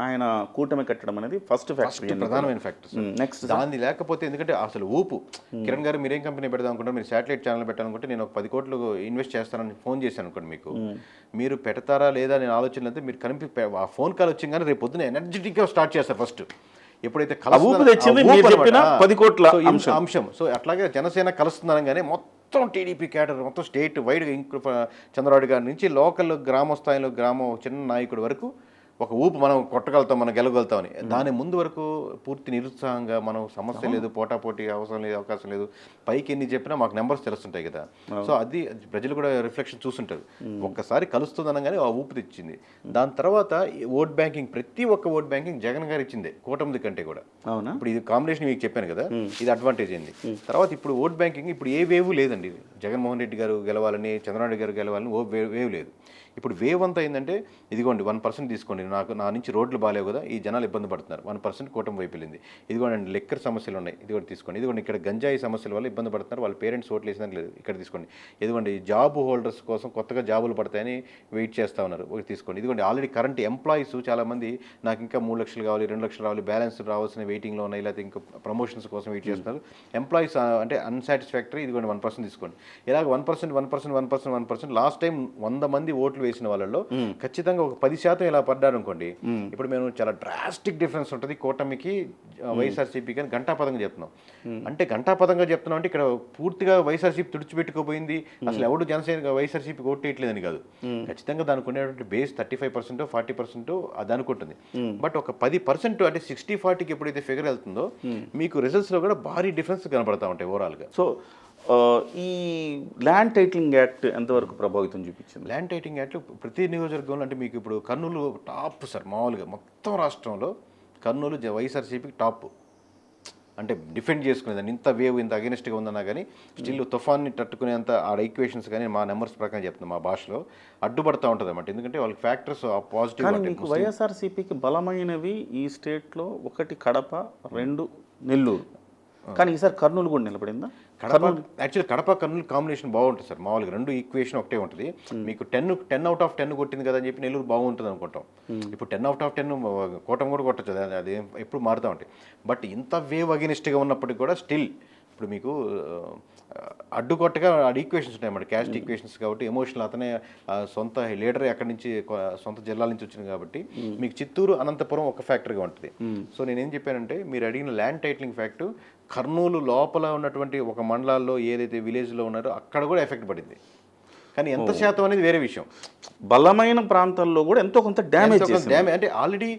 ఆయన కూటమి కట్టడం అనేది ఫస్ట్ ఫ్యాక్టర్, ప్రధానమైన ఫ్యాక్టర్. నెక్స్ట్ దాన్ని లేకపోతే ఎందుకంటే అసలు ఊపు కిరణ్ గారు మీరేం కంపెనీ పెడదాం అనుకుంటారు, మీరు శాటిలైట్ ఛానల్ పెట్టాలనుకుంటే నేను ఒక 10 కోట్లు ఇన్వెస్ట్ చేస్తానని ఫోన్ చేశాను అనుకోండి, మీకు మీరు పెడతారా లేదా నేను ఆలోచన అయితే మీరు ఆ ఫోన్ కాల్ వచ్చింది కానీ రేపు పొద్దున ఎనర్జెటిక్గా స్టార్ట్ చేస్తారు. ఫస్ట్ ఎప్పుడైతే 10 కోట్ల అంశం. సో అట్లాగే జనసేన కలుస్తుందనగానే మొత్తం టీడీపీ క్యాడర్ మొత్తం స్టేట్ వైడ్ చంద్రబాబు గారి నుంచి లోకల్ గ్రామ స్థాయిలో చిన్న నాయకుడి వరకు ఒక ఊపు, మనం కొట్టగలుగుతాం, మనం గెలగలుగుతామని. దాని ముందు వరకు పూర్తి నిరుత్సాహంగా, మనం సమస్య లేదు, పోటాపోటీ అవసరం లేదు, అవకాశం లేదు, పైకి ఎన్ని చెప్పినా మాకు నెంబర్స్ తెలుస్తుంటాయి కదా. సో అది ప్రజలు కూడా రిఫ్లెక్షన్ చూస్తుంటారు. ఒక్కసారి కలుస్తుంది అనగానే ఆ ఊపు తెచ్చింది. దాని తర్వాత ఓట్ బ్యాంకింగ్, ప్రతి ఒక్క ఓట్ బ్యాంకింగ్ జగన్ గారు ఇచ్చిందే కూటమి కంటే కూడా. ఇప్పుడు ఇది కాంబినేషన్ మీకు చెప్పాను కదా, ఇది అడ్వాంటేజ్ అయింది. తర్వాత ఇప్పుడు ఓట్ బ్యాంకింగ్ ఇప్పుడు ఏ వేవ్ లేదండి. జగన్మోహన్ రెడ్డి గారు గెలవాలని, చంద్రబాబు గారు గెలవాలని వేవ్ లేదు. ఇప్పుడు వేవ్ అంతా ఏంటంటే ఇదిగోండి 1% తీసుకోండి, నా నుంచి రోడ్లు బాగాలేవు కదా, ఈ జనాలు ఇబ్బంది పడుతున్నారు, 1% కూటమి వైపు వెళ్ళింది. ఇదిగోండి లెక్కర్ సమస్యలు ఉన్నాయి, ఇది కూడా తీసుకోండి. ఇదిగోండి ఇక్కడ గంజాయి సమస్యల వల్ల ఇబ్బంది పడుతున్నారు, వాళ్ళ పేరెంట్స్ ఓట్లు వేసినట్టు లేదు, ఇక్కడ తీసుకోండి. ఇదిగోండి జాబ్ హోల్డర్స్ కోసం కొత్తగా జాబులు పడతాయని వెయిట్ చేస్తూ ఉన్నారు, ఒకటి తీసుకోండి. ఇదిగోండి ఆల్రెడీ కరెంట్ ఎంప్లాయీస్ చాలామంది నాకు ఇంకా 3 లక్షలు కావాలి, 2 లక్షలు రావాలి, బ్యాలెన్స్ రావాల్సిన వెయిటింగ్లో ఉన్నాయి, లేకపోతే ఇంకా ప్రమోషన్స్ కోసం వెయిట్ చేస్తున్నారు. ఎంప్లాయీస్ అంటే అన్సాటిస్ఫాక్టరీ, ఇదిగోండి 1% తీసుకోండి. ఇలాగ 1% లాస్ట్ టైం 100 మంది ఓట్లు వేసిన వాళ్ళలో ఖచ్చితంగా ఒక 10% ఇలా పడ్డారు అనుకోండి. ఇప్పుడు మేము చాలా డ్రాస్టిక్ డిఫరెన్స్ ఉంటుంది కూటమికి వైఎస్ఆర్సీపీకి అని ఘంటాపదంగా చెప్తున్నాం. అంటే ఘంటాపదంగా చెప్తున్నాం అంటే ఇక్కడ పూర్తిగా వైఎస్ఆర్సీపీ తుడిచిపెట్టుకోపోయింది, అసలు ఎవడు జనసేన వైఎస్ఆర్సీపీకి ఓటు వేయట్లేదని కాదు. ఖచ్చితంగా దానికి ఉండేటువంటి బేస్ 35% 40% దానికి ఉంటుంది. బట్ ఒక 10% అంటే 60-40కి ఎప్పుడైతే ఫిగర్ వెళ్తుందో మీకు రిజల్ట్స్లో కూడా భారీ డిఫరెన్స్ కనబడతా ఉంటాయి ఓవరాల్గా. సో ఈ ల్యాండ్ టైటిలింగ్ యాక్ట్ ఎంతవరకు ప్రభావితం చూపించింది? ల్యాండ్ టైటిలింగ్ యాక్ట్ ప్రతి నియోజకవర్గంలో అంటే మీకు ఇప్పుడు కర్నూలు టాప్ సార్, మామూలుగా మొత్తం రాష్ట్రంలో కర్నూలు వైఎస్ఆర్సీపీకి టాప్. అంటే డిఫెండ్ చేసుకునేదాన్ని, ఇంత వేవ్ ఇంత అగెనిస్ట్గా ఉందన్నా కానీ స్టిల్ తుఫాన్ని తట్టుకునేంత ఆ ఈక్వేషన్స్ కానీ మా నెంబర్స్ ప్రకారం చెప్తున్నాం మా భాషలో అడ్డుపడతా ఉంటుంది అన్నమాట. ఎందుకంటే వాళ్ళకి ఫ్యాక్టర్స్ పాజిటివ్. వైఎస్ఆర్సీపీకి బలమైనవి ఈ స్టేట్లో 1 కడప, 2 నెల్లూరు, కానీ ఈసారి కర్నూలు కూడా నిలబడిందా? యాక్చువల్లీ కడప కర్నూలు కాంబినేషన్ బాగుంటుంది సార్, మామూలుగా 2 ఈక్వేషన్ ఒకటే ఉంటుంది. మీకు 10 out of 10 కొట్టింది కదా అని చెప్పి నెల్లూరు బాగుంటుంది అనుకుంటాం. ఇప్పుడు 10 out of 10 కూటమి కూడా కొట్టచ్చు, అది ఎప్పుడు మారుతూ ఉంటాయి. బట్ ఇంత వేవ్ అగెనిస్ట్గా ఉన్నప్పటికీ కూడా స్టిల్ ఇప్పుడు మీకు అడ్డుకొట్టగా ఈక్వేషన్స్ ఉన్నాయన్నమాట, క్యాస్ట్ ఈక్వేషన్స్ కాబట్టి ఎమోషనల్, అతనే సొంత లీడర్ అక్కడి నుంచి సొంత జిల్లాల నుంచి వచ్చింది కాబట్టి మీకు చిత్తూరు అనంతపురం ఒక ఫ్యాక్టర్గా ఉంటుంది. సో నేనేం చెప్పానంటే మీరు అడిగిన ల్యాండ్ టైటిలింగ్ ఫ్యాక్టు కర్నూలు లోపల ఉన్నటువంటి ఒక మండలాల్లో ఏదైతే విలేజ్లో ఉన్నారో అక్కడ కూడా ఎఫెక్ట్ పడింది. కానీ ఎంత శాతం అనేది వేరే విషయం. బలమైన ప్రాంతాల్లో కూడా ఎంతో కొంత డ్యామేజ్ అంటే ఆల్రెడీ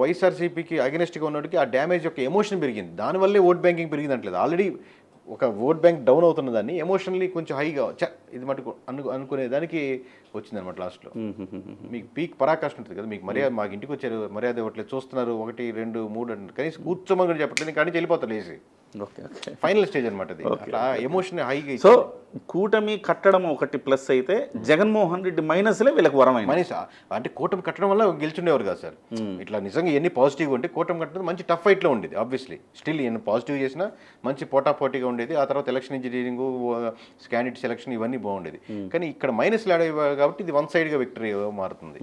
వైఎస్ఆర్సీపీకి అగెనిస్ట్గా ఉన్నటికి ఆ డ్యామేజ్ యొక్క ఎమోషన్ పెరిగింది, దానివల్లే ఓట్ బ్యాంకింగ్ పెరిగింది అంటలేదు. ఆల్రెడీ ఒక ఓట్ బ్యాంక్ డౌన్ అవుతున్న దాన్ని ఎమోషనల్లీ కొంచెం హైగా ఇది మటుకు అనుకునే దానికి వచ్చిందనమాట లాస్ట్లో. మీకు పీక్ పరాకాష్ట ఉంటుంది కదా, మీకు మర్యాద మాకు ఇంటికి వచ్చారు మర్యాద ఇవ్వట్లేదు, చూస్తున్నారు 1 2 3 అంటే కనీసం కూర్చోమని కూడా చెప్పట్లేదు, కానీ వెళ్ళిపోతారు లేచి. ఫైనల్ స్టేజ్ అనమాట అది, అట్లా ఎమోషన్ హైగా. సో కూటమి కట్టడం ఒకటి ప్లస్ అయితే జగన్మోహన్ రెడ్డి మైనస్లే వీళ్ళకి వరమైంది. మనిషి అంటే కూటమి కట్టడం వల్ల గెలిచుండేవారు కాదు సార్. ఇట్లా నిజంగా ఎన్ని పాజిటివ్గా ఉంటే కూటమి కట్టడం మంచి టఫ్ ఫైట్లో ఉండేది. ఆబ్వియస్లీ స్టిల్ ఎన్ని పాజిటివ్ చేసినా మంచి పోటాపోటీగా ఉండేది. ఆ తర్వాత ఎలక్షన్ ఇంజనీరింగ్, క్యాండిడేట్ సెలక్షన్ ఇవన్నీ బాగుండేది. కానీ ఇక్కడ మైనస్లు ఆడేవి కాబట్టి ఇది వన్ సైడ్గా విక్టరీ మారుతుంది.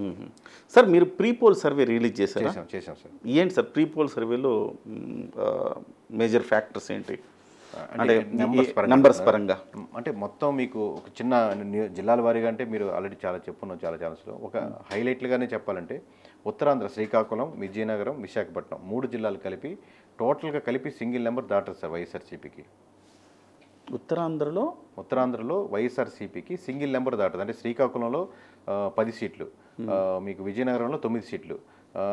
సార్ మీరు ప్రీ పోల్ సర్వే రిలీజ్ చేశారా? చేసాం సార్. ఏంటి సార్ ప్రీ పోల్ సర్వేలో మేజర్ ఫ్యాక్టర్స్ ఏంటి అంటే నంబర్స్ పరంగా? అంటే మొత్తం మీకు ఒక చిన్న జిల్లాల వారీగా అంటే మీరు ఆల్రెడీ చాలా చెప్పున్నాం చాలా ఛానల్స్లో. ఒక హైలైట్లుగానే చెప్పాలంటే ఉత్తరాంధ్ర శ్రీకాకుళం, విజయనగరం, విశాఖపట్నం 3 జిల్లాలు కలిపి టోటల్గా కలిపి సింగిల్ నెంబర్ దాటారు సార్ వైఎస్ఆర్సీపీకి. ఉత్తరాంధ్రలో వైఎస్ఆర్సీపీకి సింగిల్ నెంబర్ దాటదు. అంటే శ్రీకాకుళంలో 10 సీట్లు, మీకు విజయనగరంలో 9 సీట్లు,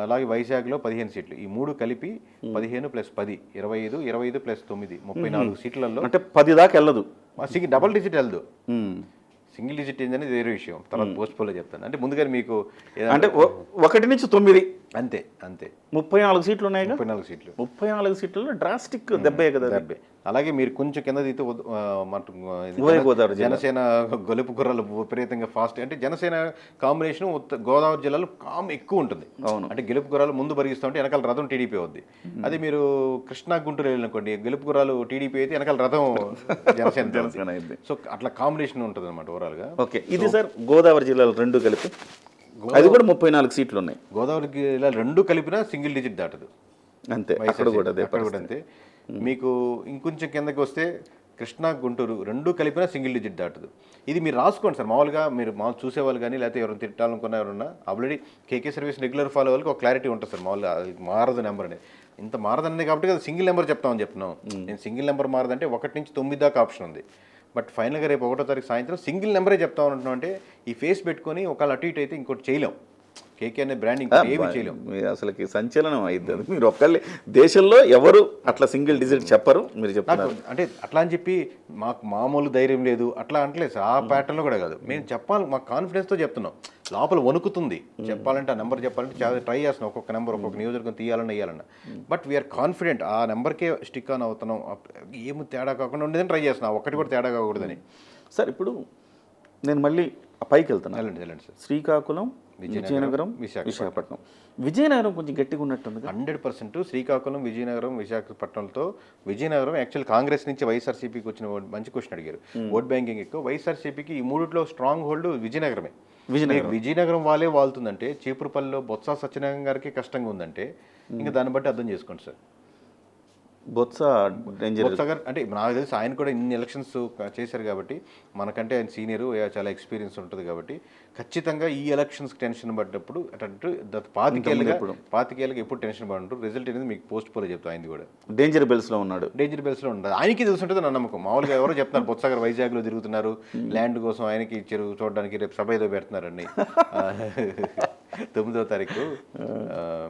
అలాగే వైజాగ్లో 15 సీట్లు. ఈ 3 కలిపి 15 + 10 25, 25 + 9 34 సీట్లలో అంటే 10 దాకా వెళ్ళదు. డబుల్ డిజిట్ వెళ్ళదు. సింగిల్ డిజిట్ ఏంటనేది వేరే విషయం, తర్వాత పోస్ట్ పోల్లో చెప్తాను. అంటే ముందుగా మీకు అంటే 1 నుంచి 9 అంతే 34 సీట్లు ఉన్నాయి. 34 సీట్లు, 34 సీట్లలో డ్రాస్టిక్ దెబ్బే కదా. దెబ్బే. అలాగే మీరు కొంచెం కింద దిగితే జనసేన గొలుపు గుర్రాలు విపరీతంగా ఫాస్ట్. అంటే జనసేన కాంబినేషన్ గోదావరి జిల్లాలో ఎక్కువ ఉంటుంది. అవును. అంటే గెలుపు గుర్రాలు ముందు పరిగిస్తూ ఉంటే వెనకాల రథం టీడీపీ అవుద్ది. అది మీరు కృష్ణా గుంటూరు వెళ్ళిననుకోండి, గెలుపు గుర్రాలు టీడీపీ అయితే వెనకాల రథం జనసేన అయింది. సో అట్లా కాంబినేషన్ ఉంటుంది అనమాట ఓవరాల్గా. ఓకే, ఇది సార్ గోదావరి జిల్లాలు 2 కలిపి అది కూడా 34 సీట్లు ఉన్నాయి. గోదావరి జిల్లా 2 కలిపినా సింగిల్ డిజిట్ దాటదు. అంతే, అక్కడ కూడా అంతే. మీకు ఇంకొంచెం కిందకి వస్తే కృష్ణా గుంటూరు 2 కలిపినా సింగిల్ డిజిట్ దాటదు. ఇది మీరు రాసుకోండి సార్. మామూలుగా మీరు చూసేవాళ్ళు కానీ లేకపోతే ఎవరైనా తిట్టాలనుకున్న ఎవరున్నా ఆల్రెడీ కేకే సర్వీస్ రెగ్యులర్ ఫాలో వాళ్ళకి ఒక క్లారిటీ ఉంటుంది సార్. మామూలుగా మారదు నెంబర్ అనేది, ఇంత మారదనేది కాబట్టి అది సింగిల్ నెంబర్ చెప్తామని చెప్తున్నాం. నేను సింగిల్ నెంబర్ మారదంటే 1 నుంచి 9 దాకా ఆప్షన్ ఉంది. బట్ ఫైనల్గా రేపు 1వ తారీఖు సాయంత్రం సింగిల్ నెంబరే చెప్తామని అంటున్నాం. అంటే ఈ ఫేస్ పెట్టుకొని ఒకళ్ళు అటు ఇటు అయితే ఇంకోటి చేయలేం. కేకే అనే బ్రాండింగ్ ఏమి చేయలేం. అసలుకి సంచలనం అయింది అది. మీరు ఒక్కళ్ళే దేశంలో ఎవరు అట్లా సింగిల్ డిజిట్ చెప్పరు, మీరు చెప్తారు. అంటే అట్లా అని చెప్పి మాకు మామూలు ధైర్యం లేదు అట్లా అంటలేదు సార్. ఆ ప్యాటర్న్లో కూడా కాదు, మేము చెప్పాలి మాకు కాన్ఫిడెన్స్తో చెప్తున్నాం. లోపల వణుకుతుంది చెప్పాలంటే, ఆ నెంబర్ చెప్పాలంటే చాలా ట్రై చేస్తున్నాం. ఒక్కొక్క నెంబర్ ఒక్కొక్క నియోజకవర్గం తీయాలన్నా వేయాలన్నా. బట్ వీఆర్ కాన్ఫిడెంట్ ఆ నెంబర్కే స్టిక్ ఆన్ అవుతున్నాం. ఏమి తేడా కాకుండా ఉండేదని ట్రై చేస్తున్నాం, ఒక్కటి కూడా తేడా కాకూడదని. సార్ ఇప్పుడు నేను మళ్ళీ పైకి వెళ్తాను. వెళ్ళండి సార్. శ్రీకాకుళం, విజయనగరం, విశాఖపట్నం. విజయనగరం కొంచెం గట్టిగా ఉన్నట్టుంది. 100% శ్రీకాకుళం, విజయనగరం, విశాఖపట్నంతో విజయనగరం యాక్చువల్ కాంగ్రెస్ నుంచి వైఎస్ఆర్సీపీకి వచ్చిన మంచి క్వశ్చన్ అడిగారు. ఓట్ బ్యాంకింగ్ ఎక్కువ. వైఎస్ఆర్సీపీకి ఈ 3లో స్ట్రాంగ్ హోల్డ్ విజయనగరమే. విజయనగరం వాళ్ళే వాళ్తుందంటే, చీపురుపల్లిలో బొత్స సత్యనారాయణ గారికి కష్టంగా ఉందంటే ఇంకా దాన్ని బట్టి అర్థం చేసుకోండి సార్. బొత్స గారు అంటే నాకు తెలిసి ఆయన కూడా ఇన్ని ఎలక్షన్స్ చేశారు కాబట్టి, మనకంటే ఆయన సీనియరు, చాలా ఎక్స్పీరియన్స్ ఉంటుంది కాబట్టి ఖచ్చితంగా ఈ ఎలక్షన్స్ టెన్షన్ పడ్డప్పుడు అటు 25 ఎప్పుడు టెన్షన్ పడ్డారు. రిజల్ట్ అనేది మీకు పోస్ట్ పోలో చెప్తాను. ఆయన కూడా డేంజర్ బెల్స్లో ఉండదు. ఆయనకి తెలిసి ఉంటుంది నా నమ్మకం. మామూలుగా ఎవరో చెప్తున్నారు బొత్స గారు వైజాగ్లో తిరుగుతున్నారు, ల్యాండ్ కోసం ఆయనకి ఇచ్చారు చూడడానికి, రేపు సభ ఏదో పెడుతున్నారండి 9వ తారీఖు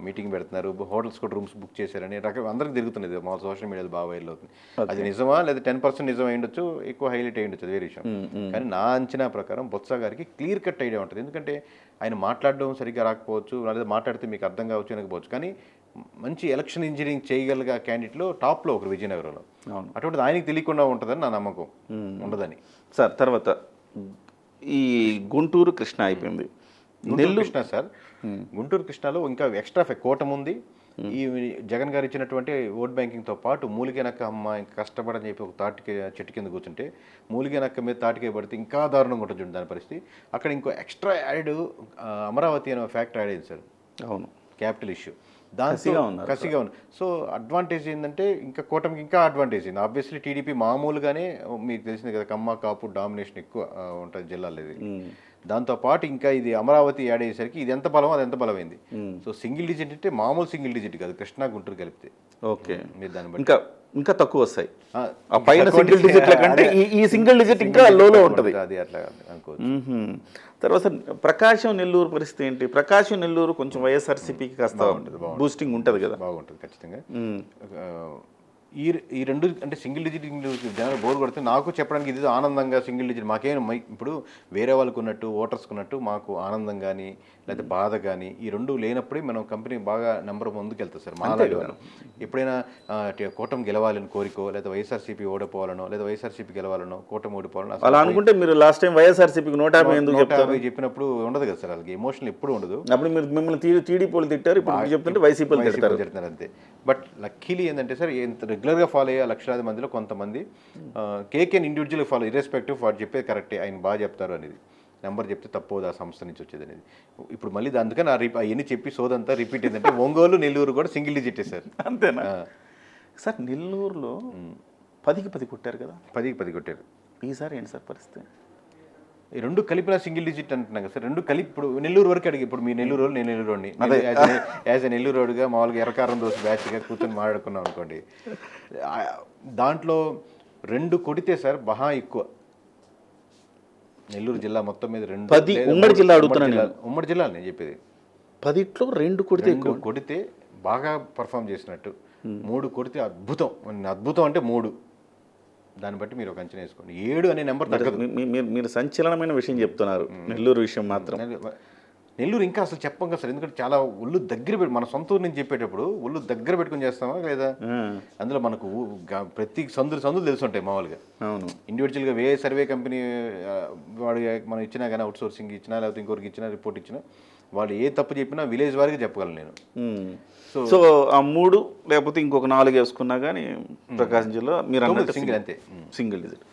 మీటింగ్ పెడుతున్నారు, హోటల్స్ కూడా రూమ్స్ బుక్ చేశారని అందరికి తిరుగుతున్నది మా సోషల్ మీడియాలో బాగా వైరల్ అవుతుంది. అది నిజమా లేదా 10% నిజం అయ్యుండొచ్చు, ఎక్కువ హైలైట్ అయ్యుండొచ్చు, అది వేరే విషయం. కానీ నా అంచనా ప్రకారం బొత్స గారికి క్లియర్ కట్ ఐడియా ఉంటుంది. ఎందుకంటే ఆయన మాట్లాడడం సరిగ్గా రాకపోవచ్చు, లేదా మాట్లాడితే మీకు అర్థం కావచ్చు అనకపోవచ్చు, కానీ మంచి ఎలక్షన్ ఇంజనీరింగ్ చేయగలిగే క్యాండిడేట్లో టాప్లో ఒకరు విజయనగరంలో. అటువంటిది ఆయనకి తెలియకుండా ఉంటుందని నా నమ్మకం. ఉండదని సార్. తర్వాత ఈ గుంటూరు కృష్ణ అయిపోయింది. నెల్లూరు కృష్ణ సార్, గుంటూరు కృష్ణలో ఇంకా ఎక్స్ట్రా కూటమి ఉంది. ఈ జగన్ గారు ఇచ్చినటువంటి ఓట్ బ్యాంకింగ్తో పాటు మూలిగేనక్క అమ్మ ఇంకా కష్టపడని చెప్పి ఒక చెట్టు కింద కూర్చుంటే మూలిగేనక్క మీద తాటికాయ పడితే ఇంకా దారుణంగా ఉంటుంది చూడండి దాని పరిస్థితి. అక్కడ ఇంకో ఎక్స్ట్రా యాడ్ అమరావతి అనే ఫ్యాక్టర్ యాడ్ అయింది సార్. అవును, క్యాపిటల్ ఇష్యూ దాంతో కసిగా ఉంది. సో అడ్వాంటేజ్ ఏంటంటే ఇంకా కూటమికి ఇంకా అడ్వాంటేజ్ అయింది. ఆబ్వియస్లీ టీడీపీ మామూలుగానే మీకు తెలిసింది కదా, కమ్మ కాపు డామినేషన్ ఎక్కువ ఉంటుంది జిల్లాలో. ఇది దాంతోపాటు ఇంకా ఇది అమరావతి యాడ్ అయ్యేసరికి ఇది ఎంత బలం అది ఎంత బలమైంది. సో సింగిల్ డిజిట్ అంటే మామూలు సింగిల్ డిజిట్ కాదు, కృష్ణా గుంటూరు కలిపితే. ఓకే, మీరు దాన్ని బట్టి ఇంకా తక్కువ వస్తాయి. పైన సింగిల్ డిజిట్ల కంటే ఈ సింగిల్ డిజిట్ ఇంకా లోలో ఉంటుంది. అది అట్లా అనుకోవచ్చు. తర్వాత ప్రకాశం నెల్లూరు పరిస్థితి ఏంటి? ప్రకాశం నెల్లూరు కొంచెం వైఎస్ఆర్సీపీకి కాస్త బూస్టింగ్ ఉంటుంది కదా. బాగుంటుంది ఖచ్చితంగా. ఈ రెండు అంటే సింగిల్ డిజిట్ జనాలు బోర్ కొడితే నాకు చెప్పడానికి ఇది ఆనందంగా సింగిల్ డిజిట్ మాకేం ఇప్పుడు వేరే వాళ్ళకు ఉన్నట్టు ఓటర్స్కి ఉన్నట్టు మాకు ఆనందం కానీ లేకపోతే బాధ కానీ ఈ రెండు లేనప్పుడే మనం కంపెనీ బాగా నెంబర్ ముందుకు వెళ్తాం సార్ మా ఎప్పుడైనా కూటమి గెలవాలని కోరికో లేదా వైఎస్ఆర్సీపీ ఓడిపోవాలనో లేదా వైఎస్ఆర్సీపీ గెలవాలనో కూటమి ఓడిపోవాలనో అలా అనుకుంటే మీరు లాస్ట్ టైం వైఎస్ఆర్సీపీకి 150 ఎందుకు చెప్తారు చెప్పినప్పుడు ఉండదు కదా సార్ వాళ్ళకి ఎమోషనల్ ఎప్పుడు ఉండదు. అప్పుడు మీరు మిమ్మల్ని టీడీపీలు తిట్టారు, ఇప్పుడు చెప్తుంటే వైసీపీలు తిడతారు అంతే. బట్ లక్కీలీ ఏంటంటే సార్ ఎంత రెగ్యులర్గా ఫాలో అయ్యే లక్షలాది మందిలో కొంతమంది కేకేని ఇండివిజువల్గా ఫాలో ఇర్రెస్పెక్టివ్ వాడు చెప్పేది కరెక్టే ఆయన బాగా చెప్తారు అనేది నెంబర్ చెప్తే తప్పదు ఆ సంస్థ నుంచి వచ్చేది అనేది. ఇప్పుడు మళ్ళీ అందుకని అవన్నీ చెప్పి సోదంతా రిపీట్ ఏంటంటే ఒంగోలు నెల్లూరు కూడా సింగిల్ డిజిటే సార్. అంతేనా సార్? నెల్లూరులో 10కి 10 కొట్టారు కదా, 10కి 10 కొట్టారు. ఈసారి ఏంటి సార్ పరిస్థితి? ఈ రెండు కలిపిన సింగిల్ డిజిట్ అంటున్నాం కదా సార్. రెండు కలిపి ఇప్పుడు నెల్లూరు వరకు అడిగి ఇప్పుడు మీ నెల్లూరు వాళ్ళు నేను నెల్లూరు వాడిని యాజ్ ఎ నెల్లూరు వాడుగా మామూలుగా ఎర్రకారం దోశ బ్యాచ్గా కూర్చొని మాట్లాడుకున్నాం అనుకోండి. దాంట్లో 2 కొడితే సార్ బహా ఎక్కువ. నెల్లూరు జిల్లా మొత్తం మీద 2 ఉమ్మడి జిల్లా అడుగుతున్నాను. ఉమ్మడి జిల్లా నేను చెప్పేది 10లో 2 కొడితే బాగా పర్ఫామ్ చేసినట్టు, 3 కొడితే అద్భుతం. అద్భుతం అంటే 3. దాన్ని బట్టి మీరు ఒక అంచనా వేసుకోండి. 7 అనే నెంబర్ తగ్గదు. మీరు సంచలనమైన విషయం చెప్తున్నారు నెల్లూరు విషయం మాత్రం. నెల్లూరు ఇంకా అసలు చెప్పం కదా సార్, ఎందుకంటే చాలా ఒళ్ళు దగ్గర పెట్టి మన సొంత ఊరు నుంచి చెప్పేటప్పుడు ఒళ్ళు దగ్గర పెట్టుకుని చేస్తామా లేదా? అందులో మనకు ప్రతి సందులు తెలిసి ఉంటాయి మామూలుగా. అవును, ఇండివిజువల్గా సర్వే కంపెనీ వాడు మనం ఇచ్చినా కానీ అవుట్ సోర్సింగ్ ఇచ్చినా లేకపోతే ఇంకొకరికి ఇచ్చినా రిపోర్ట్ ఇచ్చినా వాళ్ళు ఏ తప్పు చెప్పినా విలేజ్ వారికి చెప్పగలను నేను. సో ఆ 3 లేకపోతే ఇంకొక 4 వేసుకున్నా కానీ ప్రకాశం జిల్లా మీరు సింగిల్ అంతే, సింగిల్ డిజిట్.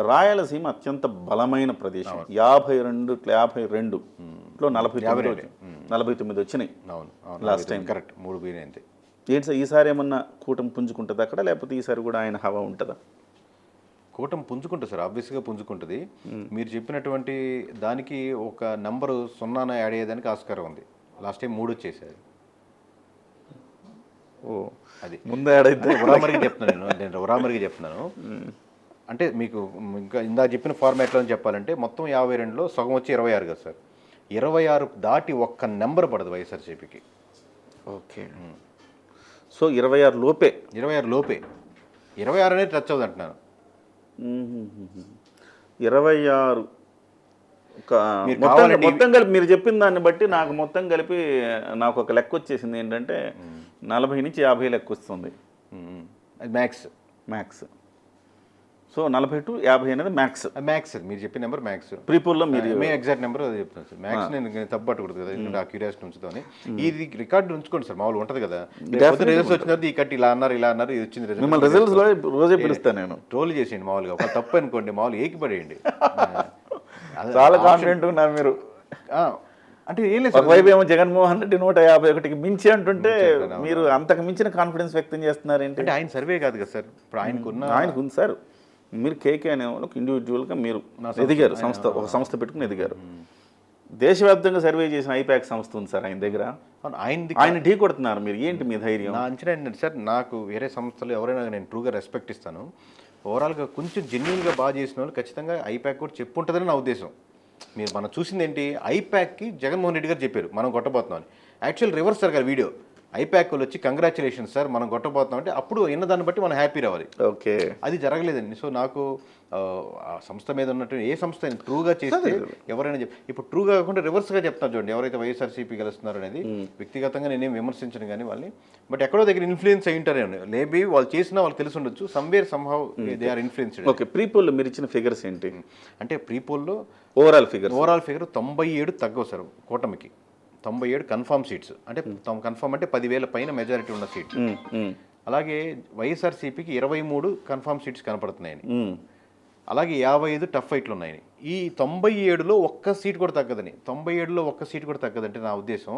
రాయలసీమ అత్యంత బలమైన ప్రదేశం. 52లో 49 వచ్చినాయి. అవును, లాస్ట్ టైం కరెక్ట్ 3 పోయినాయి అంతే. ఏంటి సార్ ఈసారి ఏమన్నా కూటమి పుంజుకుంటుంది అక్కడ, లేకపోతే ఈసారి కూడా ఆయన హవా ఉంటుందా? కూటమి పుంజుకుంటుంది సార్, ఆబ్వియస్గా పుంజుకుంటుంది. మీరు చెప్పినటువంటి దానికి ఒక నంబరు 0 యాడ్ అయ్యేదానికి ఆస్కారం ఉంది. లాస్ట్ టైం 3 వచ్చేసారు. ఓ, అది ముందే యాడ్ అయితే ఉరామరికి చెప్తున్నాను నేను ఉరామరికి చెప్తున్నాను. అంటే మీకు ఇంకా ఇందా చెప్పిన ఫార్మాట్లో చెప్పాలంటే మొత్తం 52లో సగం వచ్చి 26 కదా సార్. 26 దాటి ఒక్క నెంబర్ పడదు వైఎస్ఆర్సీపీకి. ఓకే, సో 26 లోపే 26 అనేది టచ్ అవుతుంది అంటున్నాను. 26 మొత్తం కలిపి మీరు చెప్పిన దాన్ని బట్టి నాకు మొత్తం కలిపి నాకు ఒక లెక్క వచ్చేసింది ఏంటంటే 40 నుంచి 50 లెక్క వస్తుంది. అది మ్యాక్స్. సో 40 to 50 అనేది మ్యాక్స్. మీరు చెప్పిన నెంబర్ మ్యాక్స్. ప్రీపోల్లో మీరు ఎగ్జాక్ట్ నెంబర్ అది చెప్తాను సార్. మ్యాక్స్ నేను తప్పు పట్టకూడదు కదా, ఎందుకంటే ఆ క్యూరియాసిటీ ఉంచుతాను. ఇది రికార్డు ఉంచుకోండి సార్, మామూలు ఉంటుంది కదా. రిజల్ట్స్ వచ్చిన తర్వాత ఈ కట్టి ఇలా అన్నారు ఇది వచ్చింది రిజల్ట్. రిజల్ట్స్ లో రోజే పిలుస్తాను నేను. ట్రోల్ చేసేయండి మామూలుగా, ఒక తప్పు అనుకోండి మామూలు ఏకిపడేయండి. చాలా కాన్ఫిడెంట్ ఉన్నారు మీరు. అంటే ఏం లేదు, ఒకవైపు ఏమో జగన్మోహన్ రెడ్డి 151కి మించి అంటుంటే మీరు అంతకు మించిన కాన్ఫిడెన్స్ వ్యక్తం చేస్తున్నారు ఏంటి? అంటే ఆయన సర్వే కాదు కదా సార్, ఇప్పుడు ఆయనకు ఉంది సార్. మీరు కేకే అనే వాళ్ళకి ఇండివిజువల్గా మీరు ఎదిగారు, ఒక సంస్థ పెట్టుకుని ఎదిగారు. దేశవ్యాప్తంగా సర్వే చేసిన ఐపాక్ సంస్థ ఉంది సార్ ఆయన దగ్గర. ఆయన ఢీ కొడుతున్నారు మీరు, ఏంటి మీ ధైర్యం? నా అంచనా ఏంటంటే సార్, నాకు వేరే సంస్థలు ఎవరైనా నేను ట్రూగా రెస్పెక్ట్ ఇస్తాను. ఓవరాల్గా కొంచెం జెన్యున్గా బాగా చేసిన వాళ్ళు ఖచ్చితంగా ఐపాక్ కూడా చెప్పుంటుందని నా ఉద్దేశం. మనం చూసింది ఏంటి, ఐపాక్కి జగన్మోహన్ రెడ్డి గారు చెప్పారు మనం కొట్టబోతున్నాం అని. యాక్చువల్ రివర్స్ సార్ గారు వీడియో, ఐపాక్ వాళ్ళు వచ్చి కంగ్రాచులేషన్స్ సార్ మనం కొట్టబోతున్నాం అంటే అప్పుడు ఎన్న దాన్ని బట్టి మనం హ్యాపీ రావాలి. ఓకే, అది జరగలేదండి. సో నాకు ఆ సంస్థ మీద ఉన్నట్టు ఏ సంస్థ ట్రూగా చేస్తే ఎవరైనా ఇప్పుడు ట్రూగా కాకుండా రివర్స్గా చెప్తాను చూడండి, ఎవరైతే వైఎస్ఆర్సీపీ గెలుస్తున్నారు అనేది వ్యక్తిగతంగా నేనేం విమర్శించను కానీ వాళ్ళని, బట్ ఎక్కడో దగ్గర ఇన్ఫ్లుయెన్స్ అయి ఉంటారే. మేబీ వాళ్ళు చేసినా వాళ్ళు తెలిసి ఉండొచ్చు, somewhere somehow they are influenced. Okay, ప్రీపోల్లో మీరు ఇచ్చిన ఫిగర్స్ ఏంటి? అంటే ప్రీపోల్లో ఓవరాల్ ఫిగర్ 97 తగ్గవు సార్ కూటమికి. 97 కన్ఫర్మ్ సీట్స్, అంటే కన్ఫర్మ్ అంటే 10,000 పైన మెజారిటీ ఉన్న సీట్స్. అలాగే వైఎస్ఆర్సీపీకి 23 కన్ఫర్మ్ సీట్స్ కనపడుతున్నాయని, అలాగే 55 టఫ్ ఫైట్లు ఉన్నాయని. ఈ 97లో ఒక్క సీట్ కూడా తగ్గదని, 97లో ఒక్క సీట్ కూడా తగ్గదంటే నా ఉద్దేశం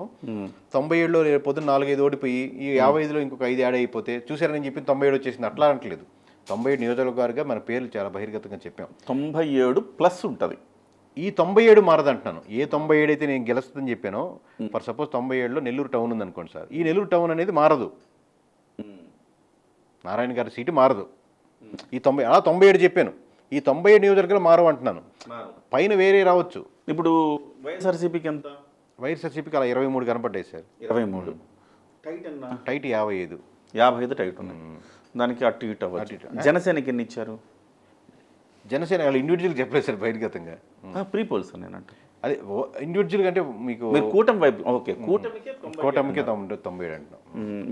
97లో పొద్దున్న 4-5 ఓడిపోయి ఈ 55లో ఇంకొక 5 యాడ్ అయిపోతే చూసారని చెప్పి 97 వచ్చేసింది అట్లా అనట్లేదు. 97 నియోజకవర్గాలుగా మన పేర్లు చాలా బహిర్గతంగా చెప్పాం. 97+ ఉంటుంది. ఈ 97 మారదంటున్నాను. ఏ 97 అయితే నేను గెలుస్తుందని చెప్పానో, ఫర్ సపోజ్ 97లో నెల్లూరు టౌన్ ఉందనుకోండి సార్, ఈ నెల్లూరు టౌన్ అనేది మారదు, నారాయణ గారి సీటు మారదు. ఈ 97 చెప్పాను, ఈ 97 నియోజకవర్గాలు మారవు అంటున్నాను. పైన వేరే రావచ్చు. ఇప్పుడు వైఎస్ఆర్సీపీకి ఎంత? వైఎస్ఆర్సీపీకి అలా 23 కనపడ్డాయి సార్. 23 టైట్ 55 టైట్ ఉన్నాయి. దానికి అటు ఇటు అవ్వచ్చు. జనసేనకి ఎన్ని ఇచ్చారు? జనసేన వాళ్ళు ఇండివిజువల్గా చెప్పలేదు సార్ బహిర్గతంగా. ప్రీ పోల్స్ నేనంట. అదే ఇండివిజువల్గా అంటే మీకు మీరు కూటమి వైపు ఓకే, కూటమికి కూటమికి 97 అంటున్నాం.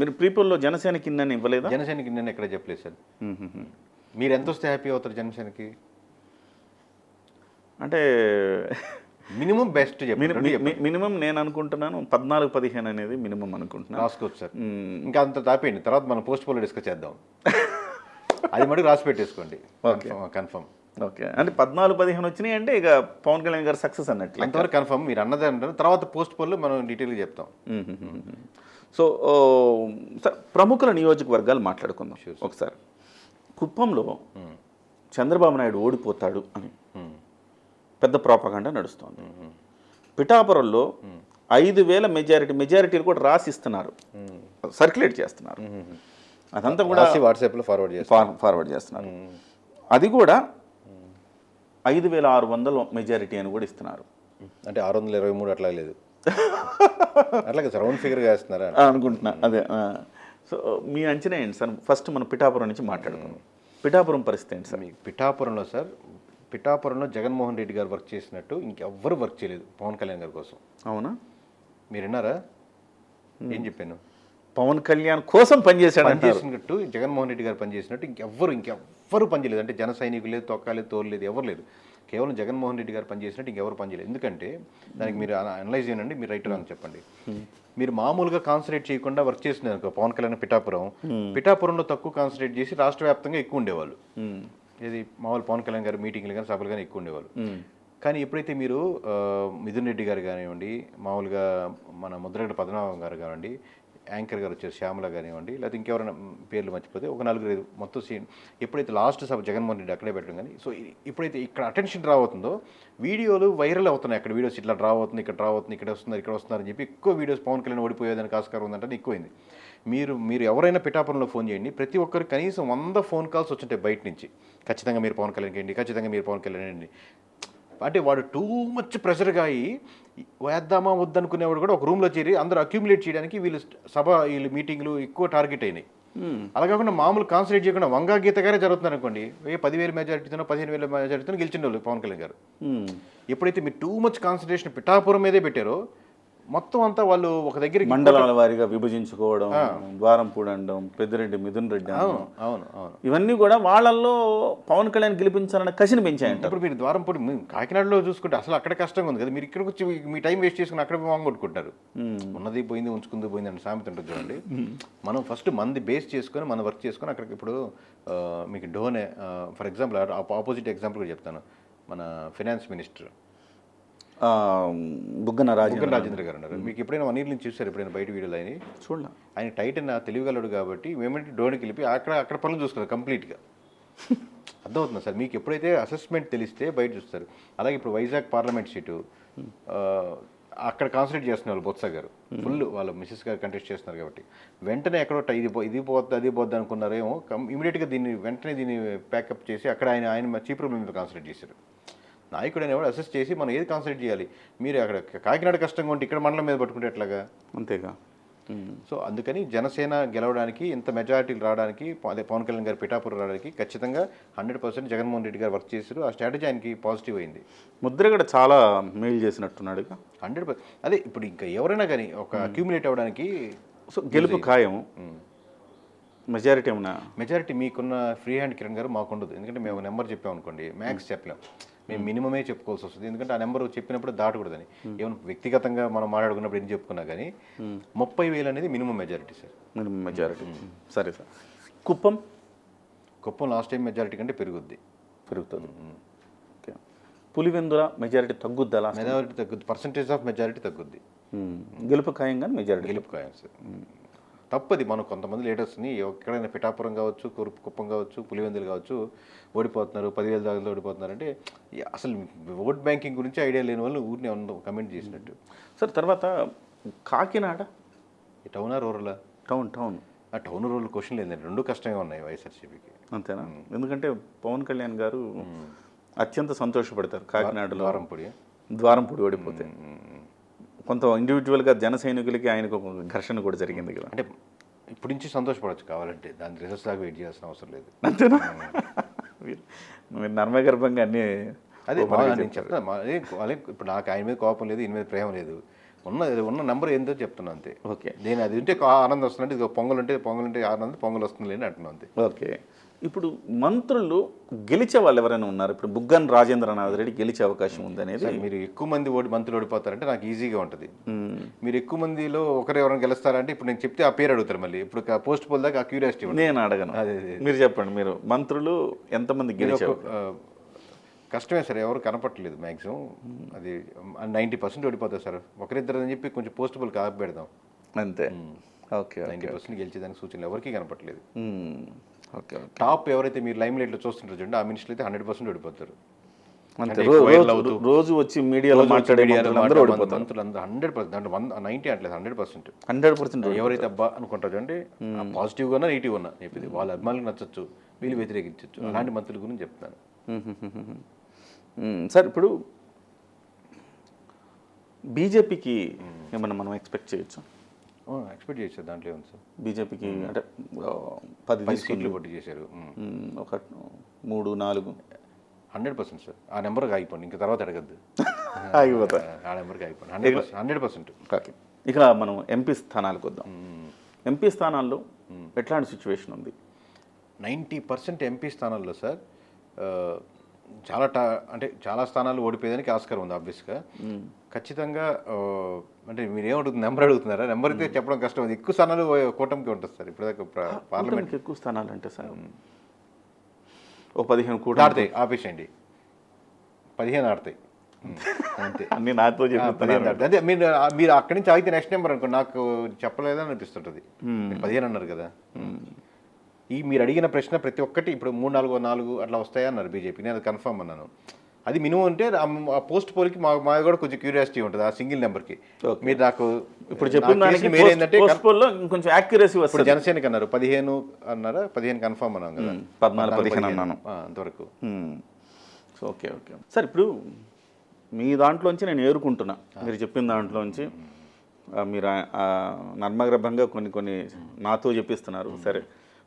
మీరు ప్రీ పోల్లో జనసేనకి ఇన్నని ఇవ్వలేదా? జనసేనకి నేను ఎక్కడ చెప్పలేదు సార్. మీరు ఎంత వస్తే హ్యాపీ అవుతారు జనసేనకి? అంటే మినిమం బెస్ట్ మినిమం నేను అనుకుంటున్నాను 14-15 అనేది మినిమం అనుకుంటున్నాను. రాసుకోవచ్చు సార్. ఇంకా అంత తాపేయండి, తర్వాత మనం పోస్ట్ పోల్లో డిస్కస్ చేద్దాం. అది మటుకు రాసి పెట్టేసుకోండి. కన్ఫర్మ్. ఓకే, అంటే 14-15 వచ్చినాయి అంటే ఇక పవన్ కళ్యాణ్ గారు సక్సెస్ అన్నట్లు. అంతవరకు కన్ఫర్మ్. మీరు అన్నదే అంటారు, తర్వాత పోస్ట్ పోల్లో మనం డీటెయిల్గా చెప్తాం. సో సార్, ప్రముఖుల నియోజకవర్గాలు మాట్లాడుకుందాం ఒకసారి. కుప్పంలో చంద్రబాబు నాయుడు ఓడిపోతాడు అని పెద్ద ప్రాపగాండా నడుస్తోంది. పిఠాపురంలో 5,000 మెజారిటీలు కూడా రాసిస్తున్నారు, సర్క్యులేట్ చేస్తున్నారు. అదంతా కూడా వాట్సాప్లో ఫార్వర్డ్ చేస్తున్నారు. అది కూడా 5,600 మెజారిటీ అని కూడా ఇస్తున్నారు. అంటే 623 అట్లా లేదు, అట్లాగే సార్ రౌండ్ ఫిగర్గా వేస్తున్నారా అనుకుంటున్నా. అదే. సో మీ అంచనా ఏంటి సార్? ఫస్ట్ మనం పిఠాపురం నుంచి మాట్లాడుకున్నాం. పిఠాపురం పరిస్థితి ఏంటి సార్? పిఠాపురంలో సార్, పిఠాపురంలో జగన్మోహన్ రెడ్డి గారు వర్క్ చేసినట్టు ఇంకెవ్వరు వర్క్ చేయలేదు పవన్ కళ్యాణ్ గారి కోసం. అవునా? మీరు విన్నారా ఏం చెప్పాను? పవన్ కళ్యాణ్ కోసం పనిచేసినట్టు జగన్మోహన్ రెడ్డి గారు పనిచేసినట్టు ఇంకెవ్వరు పనిచేయలేదు. అంటే జన సైనికులు లేదు, తొక్కాలేదు, తోలు లేదు, ఎవరు లేదు. కేవలం జగన్మోహన్ రెడ్డి గారు పనిచేసినట్టు ఇంకెవరు పనిచేయలేదు. ఎందుకంటే దానికి మీరు అనలైజ్ చేయండి, మీరు రైట్ అని చెప్పండి. మీరు మామూలుగా కాన్సన్ట్రేట్ చేయకుండా వర్క్ చేసినారు పవన్ కళ్యాణ్ పిఠాపురంలో తక్కువ కాన్సన్ట్రేట్ చేసి రాష్ట్ర వ్యాప్తంగా ఎక్కువ ఉండేవాళ్ళు. ఇది మామూలు పవన్ కళ్యాణ్ గారు మీటింగ్లు కానీ సభలు కానీ ఎక్కువ ఉండేవాళ్ళు. కానీ ఎప్పుడైతే మీరు మిథున్ రెడ్డి గారు కానివ్వండి, మామూలుగా మన ముద్రగడ పద్మనాభం గారు కానివ్వండి, యాంకర్ గారు వచ్చారు శ్యామల కానివ్వండి, లేకపోతే ఇంకెవరైనా పేర్లు మర్చిపోతే ఒక 4-5 మొత్తం సీన్ ఎప్పుడైతే లాస్ట్ సభ జగన్మోహన్ రెడ్డి అక్కడే పెట్టడం కానీ, సో ఇప్పుడైతే ఇక్కడ అటెన్షన్ డ్రా అవుతుందో వీడియోలు వైరల్ అవుతున్నాయి. అక్కడ వీడియోస్ ఇట్లా డ్రా అవుతుంది, ఇక్కడ డ్రా అవుతుంది, ఇక్కడ వస్తున్నారని చెప్పి ఎక్కువ వీడియోస్ పవన్ కళ్యాణ్ ఓడిపోయేదానికి ఆస్కారం ఉందంటే ఎక్కువైంది. మీరు ఎవరైనా పిఠాపురంలో ఫోన్ చేయండి, ప్రతి ఒక్కరు కనీసం 100 ఫోన్ కాల్స్ వచ్చింటాయి బయట నుంచి. ఖచ్చితంగా మీరు పవన్ కళ్యాణ్ చేయండి, ఖచ్చితంగా మీరు పవన్ కళ్యాణ్ అండి. అంటే వాడు టూ మచ్ ప్రెషర్గా అయ్యి వేద్దామా వద్దనుకునేవాడు కూడా ఒక రూమ్లో చేరి అందరూ అక్యూములేట్ చేయడానికి వీళ్ళు మీటింగ్లు ఎక్కువ టార్గెట్ అయినాయి. అలా కాకుండా మామూలు కాన్సన్ట్రేట్ చేయకుండా వంగా గీతగానే జరుగుతున్నారు అనుకోండి, 10,000 మెజారిటీతోనో 15,000 మెజారిటీతో గెలిచిన వాళ్ళు పవన్ కళ్యాణ్ గారు. ఎప్పుడైతే మీరు టూ మచ్ కాన్సన్ట్రేషన్ పిఠాపురం మీదే పెట్టారో మొత్తం అంతా వాళ్ళు ఒక దగ్గర మండలాల వారీగా విభజించుకోవడం, ద్వారంపూడి అనడం, పెద్దిరెడ్డి, మిథున్ రెడ్డి, అవును ఇవన్నీ కూడా వాళ్ళల్లో పవన్ కళ్యాణ్ గెలిపించాలన్న కసిని పెంచాయంట. ఇప్పుడు మీరు ద్వారంపూడి కాకినాడలో చూసుకుంటే అసలు అక్కడ కష్టంగా ఉంది కదా, మీరు ఇక్కడికి వచ్చి మీ టైం వేస్ట్ చేసుకుని అక్కడ వాంగొట్టుకుంటారు. ఉన్నది పోయింది ఉంచుకుంది పోయింది అని సామెత ఉంటుంది చూడండి. మనం ఫస్ట్ మంది బేస్ చేసుకొని మనం వర్క్ చేసుకొని అక్కడికి ఇప్పుడు మీకు డోనే ఫర్ ఎగ్జాంపుల్ ఆపోజిట్ ఎగ్జాంపుల్ కూడా చెప్తాను. మన ఫైనాన్స్ మినిస్టర్ బుగ్గన రాజేంద్ర గారు ఉన్నారు. మీకు ఎప్పుడైనా 1 year నుంచి చూసారు ఎప్పుడైనా బయట వీడియోలు ఆయన చూడాలి. ఆయన టైట్ అయినా తెలివిగలడు కాబట్టి మేమంటే డోనికి వెళ్ళి అక్కడ పనులు చూసుకున్నారు కంప్లీట్గా. అర్థమవుతుంది సార్, మీకు ఎప్పుడైతే అసెస్మెంట్ తెలిస్తే బయట చూస్తారు. అలాగే ఇప్పుడు వైజాగ్ పార్లమెంట్ సీటు అక్కడ కాన్సన్ట్రేట్ చేస్తున్నారు వాళ్ళు, బొత్స గారు ఫుల్ వాళ్ళ మిసెస్ గారు కంటెస్ట్ చేస్తున్నారు కాబట్టి వెంటనే ఎక్కడో ఇది పోద్ది అది పోద్ది అనుకున్నారేమో, ఇమీడియట్గా దీన్ని ప్యాకప్ చేసి అక్కడ ఆయన చీప్ రూమ్ మీద కాన్సన్ట్రేట్ చేశారు. నాయకుడు అనేవాడు అసెస్ చేసి మనం ఏది కాన్సన్ట్రేట్ చేయాలి, మీరు అక్కడ కాకినాడ కష్టంగా ఉంటే ఇక్కడ మండలం మీద పట్టుకుంటే ఎట్లాగా, అంతేగా. సో అందుకని జనసేన గెలవడానికి ఇంత మెజారిటీలు రావడానికి అదే పవన్ కళ్యాణ్ గారు పిఠాపురం రావడానికి ఖచ్చితంగా 100% జగన్మోహన్ రెడ్డి గారు వర్క్ చేశారు. ఆ స్ట్రాటజీ ఆయనకి పాజిటివ్ అయింది. ముద్రగడ చాలా మెయిల్ చేసినట్టున్నాడు 100%. అదే ఇప్పుడు ఇంకా ఎవరైనా కానీ ఒక అక్యూములేట్ అవ్వడానికి సో గెలుపు ఖాయం. మెజారిటీ మీకున్న ఫ్రీ హ్యాండ్ కిరణ్ గారు మాకు ఉండదు. ఎందుకంటే మేము నెంబర్ చెప్పామనుకోండి మ్యాక్స్ చెప్పలేం, మేము మినిమమే చెప్పుకోవాల్సి వస్తుంది. ఎందుకంటే ఆ నెంబర్ చెప్పినప్పుడు దాటకూడదని. ఏమైనా వ్యక్తిగతంగా మనం మాట్లాడుకున్నప్పుడు ఏం చెప్పుకున్నా కానీ 30,000 అనేది minimum majority sir. Minimum majority. సరే sir. Kuppam last time majority కంటే పెరుగుతుంది. ఓకే. పులివెందుల మెజారిటీ తగ్గుద్దా? మెజారిటీ తగ్గుద్ది, పర్సంటేజ్ ఆఫ్ మెజారిటీ తగ్గుద్ది. గెలుపు ఖాయం కానీ మెజారిటీ గెలుపు ఖాయం సార్. తప్పది. మనం కొంతమంది లీడర్స్ని ఎక్కడైనా పిఠాపురం కావచ్చు, కుప్పం కావచ్చు, పులివెందులు కావచ్చు ఓడిపోతున్నారు, 10,000 దాకా ఓడిపోతున్నారు అంటే అసలు ఓట్ బ్యాంకింగ్ గురించి ఐడియా లేని వాళ్ళు ఊరిని కమెంట్ చేసినట్టు. సార్ తర్వాత కాకినాడ టౌనా రూరలా? టౌన్. ఆ టౌన్ రూరల్ క్వశ్చన్ లేదండి, రెండు కష్టంగా ఉన్నాయి వైఎస్ఆర్సీపీకి. అంతేనా? ఎందుకంటే పవన్ కళ్యాణ్ గారు అత్యంత సంతోషపడతారు కాకినాడలో ద్వారంపూడి ఓడిపోతే. కొంత ఇండివిజువల్గా జన సైనికులకి ఆయనకు ఒక ఘర్షణ కూడా జరిగింది కదా. అంటే ఇప్పటి నుంచి సంతోషపడవచ్చు కావాలంటే, దాని రిజల్ట్స్ దాకా వెయిట్ చేయాల్సిన అవసరం లేదు. అంతేనా? మీరు నర్మగర్భంగా అన్నీ అదే నేను చెప్తాను, వాళ్ళే ఇప్పుడు నాకు ఆయన మీద కోపం లేదు, ఈయన మీద ప్రేమ లేదు, ఉన్న నెంబర్ ఏందో చెప్తున్నాను అంతే. ఓకే. నేను అది ఉంటే ఆనందం వస్తుందంటే, ఇది పొంగల్ ఉంటే ఆనందం, పొంగల్ వస్తుంది అని అంటున్నాను అంతే. ఓకే. ఇప్పుడు మంత్రులు గెలిచే వాళ్ళు ఎవరైనా ఉన్నారు? ఇప్పుడు బుగ్గన రాజేంద్రనాథ్ రెడ్డి గెలిచే అవకాశం ఉందనేది. మీరు ఎక్కువ మంది మంత్రులు ఓడిపోతారంటే నాకు ఈజీగా ఉంటుంది. మీరు ఎక్కువ మందిలో ఎవరైనా గెలుస్తారంటే ఇప్పుడు నేను చెప్తే ఆ పేరు అడుగుతారు మళ్ళీ. ఇప్పుడు పోస్ట్ పోల్ దాకా ఆ క్యూరియాసిటీ నేను అడగను. మీరు చెప్పండి, మీరు మంత్రులు ఎంతమంది గెలిచారు? కష్టమే సార్, ఎవరు కనపట్టలేదు మ్యాక్సిమం. అది 90% ఓడిపోతారు సార్. ఒకరిద్దరు అని చెప్పి కొంచెం పోస్ట్ పోల్ కాపీ పెడదాం అంతే. ఓకే. 90% గెలిచేదానికి సూచనలు ఎవరికి కనపట్టలేదు. ఓకే. టాప్ ఎవరైతే మీరు లైమ్ లైట్లో చూస్తుంటారు చూడండి, ఆ మినిస్టర్లు అయితే 100% ఓడిపోతారు. రోజు వచ్చి మీడియాలో మాట్లాడే మంత్రులు 100%, 90 అంటలేదు 100%. 100% ఎవరైతే అబ్బా అనుకుంటారు చూడండి, పాజిటివ్గా ఉన్నా నెగిటివ్ ఉన్నా చెప్పింది, వాళ్ళ అభిమానులకు నచ్చచ్చు, వీళ్ళు వ్యతిరేకించవచ్చు. అలాంటి మంత్రుల గురించి చెప్తాను సార్. ఇప్పుడు బీజేపీకి ఏమన్నా మనం ఎక్స్పెక్ట్ చేయొచ్చు? ఎక్స్పెక్ట్ చేశారు, దాంట్లో ఉంది సార్. బీజేపీకి అంటే 10 సీట్లు పోటీ చేశారు, ఒక 3-4 100% సార్. ఆ నెంబర్కి ఆగిపోండి, ఇంకా తర్వాత అడగద్దు, ఆగిపోతా. ఆ నెంబర్కి ఆగిపోండి 100%. ఓకే. ఇక మనం ఎంపీ స్థానాలకు వద్దాం. ఎంపీ స్థానాల్లో ఎట్లాంటి సిచ్యువేషన్ ఉంది? 90% ఎంపీ స్థానాల్లో సార్ చాలా స్థానాలు ఓడిపోయేదానికి ఆస్కారం ఉంది ఆబ్వియస్గా. ఖచ్చితంగా అంటే మీరు ఏమడుగుతుంది, నెంబర్ అడుగుతున్నారా? నెంబర్ అయితే చెప్పడం కష్టం. అది ఎక్కువ స్థానాలు కూటమికి ఉంటుంది సార్. ఇప్పుడు పార్లమెంట్ ఎక్కువ స్థానాలు అంటే సార్ ఓ 15 కూడా ఆడతాయి, ఆపేసేయండి, 15 ఆడతాయి అంతే. అన్ని నాతో చెప్తున్నారు. అదే మీరు అక్కడి నుంచి ఆగితే నెక్స్ట్ నెంబర్ అనుకో, నాకు చెప్పలేదని అనిపిస్తుంటుంది. 15 అన్నారు కదా. మీరు అడిగిన ప్రశ్న ప్రతి ఒక్కటి ఇప్పుడు 3-4 అట్లా వస్తాయా అన్నారు బీజేపీ. నేను అది కన్ఫర్మ్ అన్నాను. అది మినిమం అంటే ఆ పోస్ట్ పోల్కి మా కూడా కొంచెం క్యూరియాసిటీ ఉంటుంది, ఆ సింగిల్ నెంబర్కి. మీరు నాకు ఇప్పుడు చెప్పిన ఏంటంటే కొంచెం యాక్యురసీ వస్తుంది. ఇప్పుడు జనసేనకి అన్నారు 15 అన్నారా? 15 కన్ఫర్మ్ అన్నాం కదా. 14-15 అన్నాను అంతవరకు. So okay. సార్, ఇప్పుడు మీ దాంట్లోంచి నేను ఏరుకుంటున్నా, మీరు చెప్పిన దాంట్లోంచి మీరు నర్మగర్భంగా కొన్ని నాతో చెప్పిస్తున్నారు. సరే,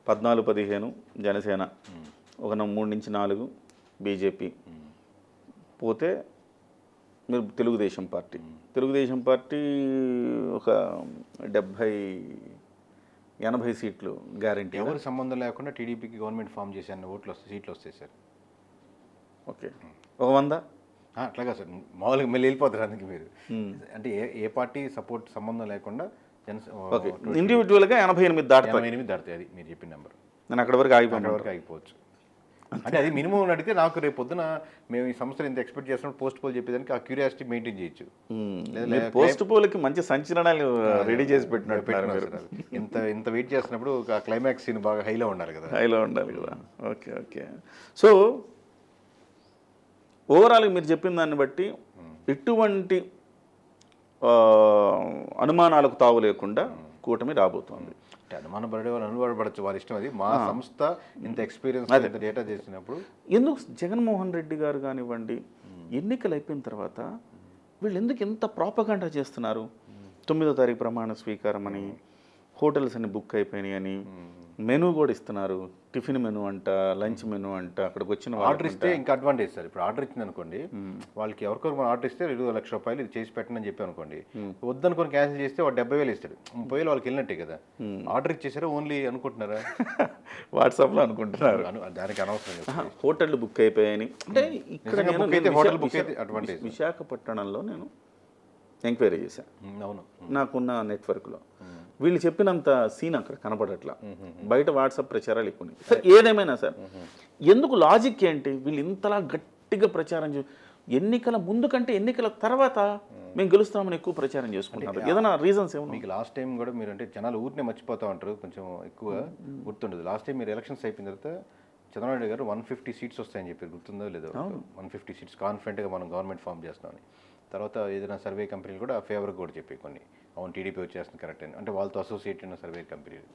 14-15 జనసేన, ఒక 3-4 బీజేపీ, పోతే మీరు తెలుగుదేశం పార్టీ ఒక 70-80 సీట్లు గ్యారెంటీ. ఎవరు సంబంధం లేకుండా టీడీపీకి గవర్నమెంట్ ఫామ్ చేసి అన్న సీట్లు వస్తాయి సార్. ఓకే. ఒక 100 అట్లాగా సార్, మామూలుగా మళ్ళీ వెళ్ళిపోతారు. అందుకే మీరు అంటే ఏ పార్టీ సపోర్ట్ సంబంధం లేకుండా ఇండివిజువల్గా 88 దాటుతాయి. అది మీరు చెప్పిన నెంబర్. నేను అక్కడ వరకు ఆగిపోవచ్చు. అంటే అది మినిమం అడిగితే నాకు రేపు పొద్దున మేము ఈ సంస్థలు ఇంత ఎక్స్పెక్ట్ చేస్తున్నప్పుడు పోస్ట్ పోల్ చెప్పేదానికి ఆ క్యూరియాసిటీ మెయింటైన్ చేయొచ్చు. పోస్ట్ పోల్కి మంచి సంచలనాలు రెడీ చేసి పెట్టినట్టు. ఇంత వెయిట్ చేస్తున్నప్పుడు ఆ క్లైమాక్స్ సీన్ బాగా హైలో ఉండాలి కదా. ఓకే. సో ఓవరాల్గా మీరు చెప్పిన దాన్ని బట్టి ఎటువంటి అనుమానాలకు తావు లేకుండా కూటమి రాబోతోంది. అనుమానం పడే వాళ్ళు అనుమానపడచ్చు, వాళ్ళ ఇష్టం. అది మా సంస్థ ఇంత ఎక్స్పీరియన్స్ ఇంత డేటా చేసినప్పుడు. ఎందుకు జగన్మోహన్ రెడ్డి గారు కానివ్వండి, ఎన్నికలు అయిపోయిన తర్వాత వీళ్ళు ఎందుకు ఎంత ప్రాపగాండా చేస్తున్నారు? 9వ తారీఖు ప్రమాణ స్వీకారం అని, హోటల్స్ అన్ని బుక్ అయిపోయినాయి అని, మెనూ కూడా ఇస్తున్నారు, టిఫిన్ మెనూ అంట, లంచ్ మెనూ అంట. అక్కడికి వచ్చిన ఆర్డర్ ఇస్తే ఇంకా అడ్వాంటేజ్ సార్. ఇప్పుడు ఆర్డర్ ఇచ్చింది అనుకోండి, వాళ్ళకి ఎవరికొరకు మనం ఆర్డర్ ఇస్తే 2 లక్ష రూపాయలు ఇది చేసి పెట్టండి అని చెప్పి అనుకోండి, వద్దనుకొని క్యాన్సిల్ చేస్తే వాడు 70,000 ఇస్తాడు. 30,000 వాళ్ళకి వెళ్ళినట్టే కదా. ఆర్డర్ ఇచ్చేసారా ఓన్లీ అనుకుంటున్నారా? వాట్సాప్లో అనుకుంటున్నారు. దానికి అనవసరం. హోటళ్ళు బుక్ అయిపోయాయని అంటే ఇక్కడ హోటల్ బుక్ అయితే అడ్వాంటేజ్. విశాఖపట్నంలో నేను ఎంక్వైరీ చేశాను. అవును, నాకున్న నెట్వర్క్లో వీళ్ళు చెప్పినంత సీన్ అక్కడ కనపడట్లా. బయట వాట్సాప్ ప్రచారాలు ఎక్కువ. సార్, ఏదేమైనా సార్, ఎందుకు లాజిక్ ఏంటి వీళ్ళు ఇంతలా గట్టిగా ప్రచారం ఎన్నికల ముందు కంటే ఎన్నికల తర్వాత మేము గెలుస్తామని ఎక్కువ ప్రచారం చేసుకుంటున్నారు? ఏదైనా రీజన్స్ ఏమో? మీకు లాస్ట్ టైం కూడా మీరు అంటే జనాలు ఊరినే మర్చిపోతూ ఉంటారు, కొంచెం ఎక్కువ గుర్తుండదు. లాస్ట్ టైం మీరు ఎలక్షన్స్ అయిపోయిన తర్వాత చంద్రబాబు నాయుడు గారు 150 సీట్స్ వస్తాయని చెప్పి గుర్తుందో లేదో. 150 సీట్స్ కాన్ఫిడెంట్గా మనం గవర్నమెంట్ ఫామ్ చేస్తామని. తర్వాత ఏదైనా సర్వే కంపెనీలు కూడా ఫేవర్గా కూడా చెప్పి కొన్ని, అవును టీడీపీ వచ్చేస్తుంది కరెక్ట్ అని, అంటే వాళ్ళతో అసోసియేట్ అయిన సర్వే కంపెనీలు.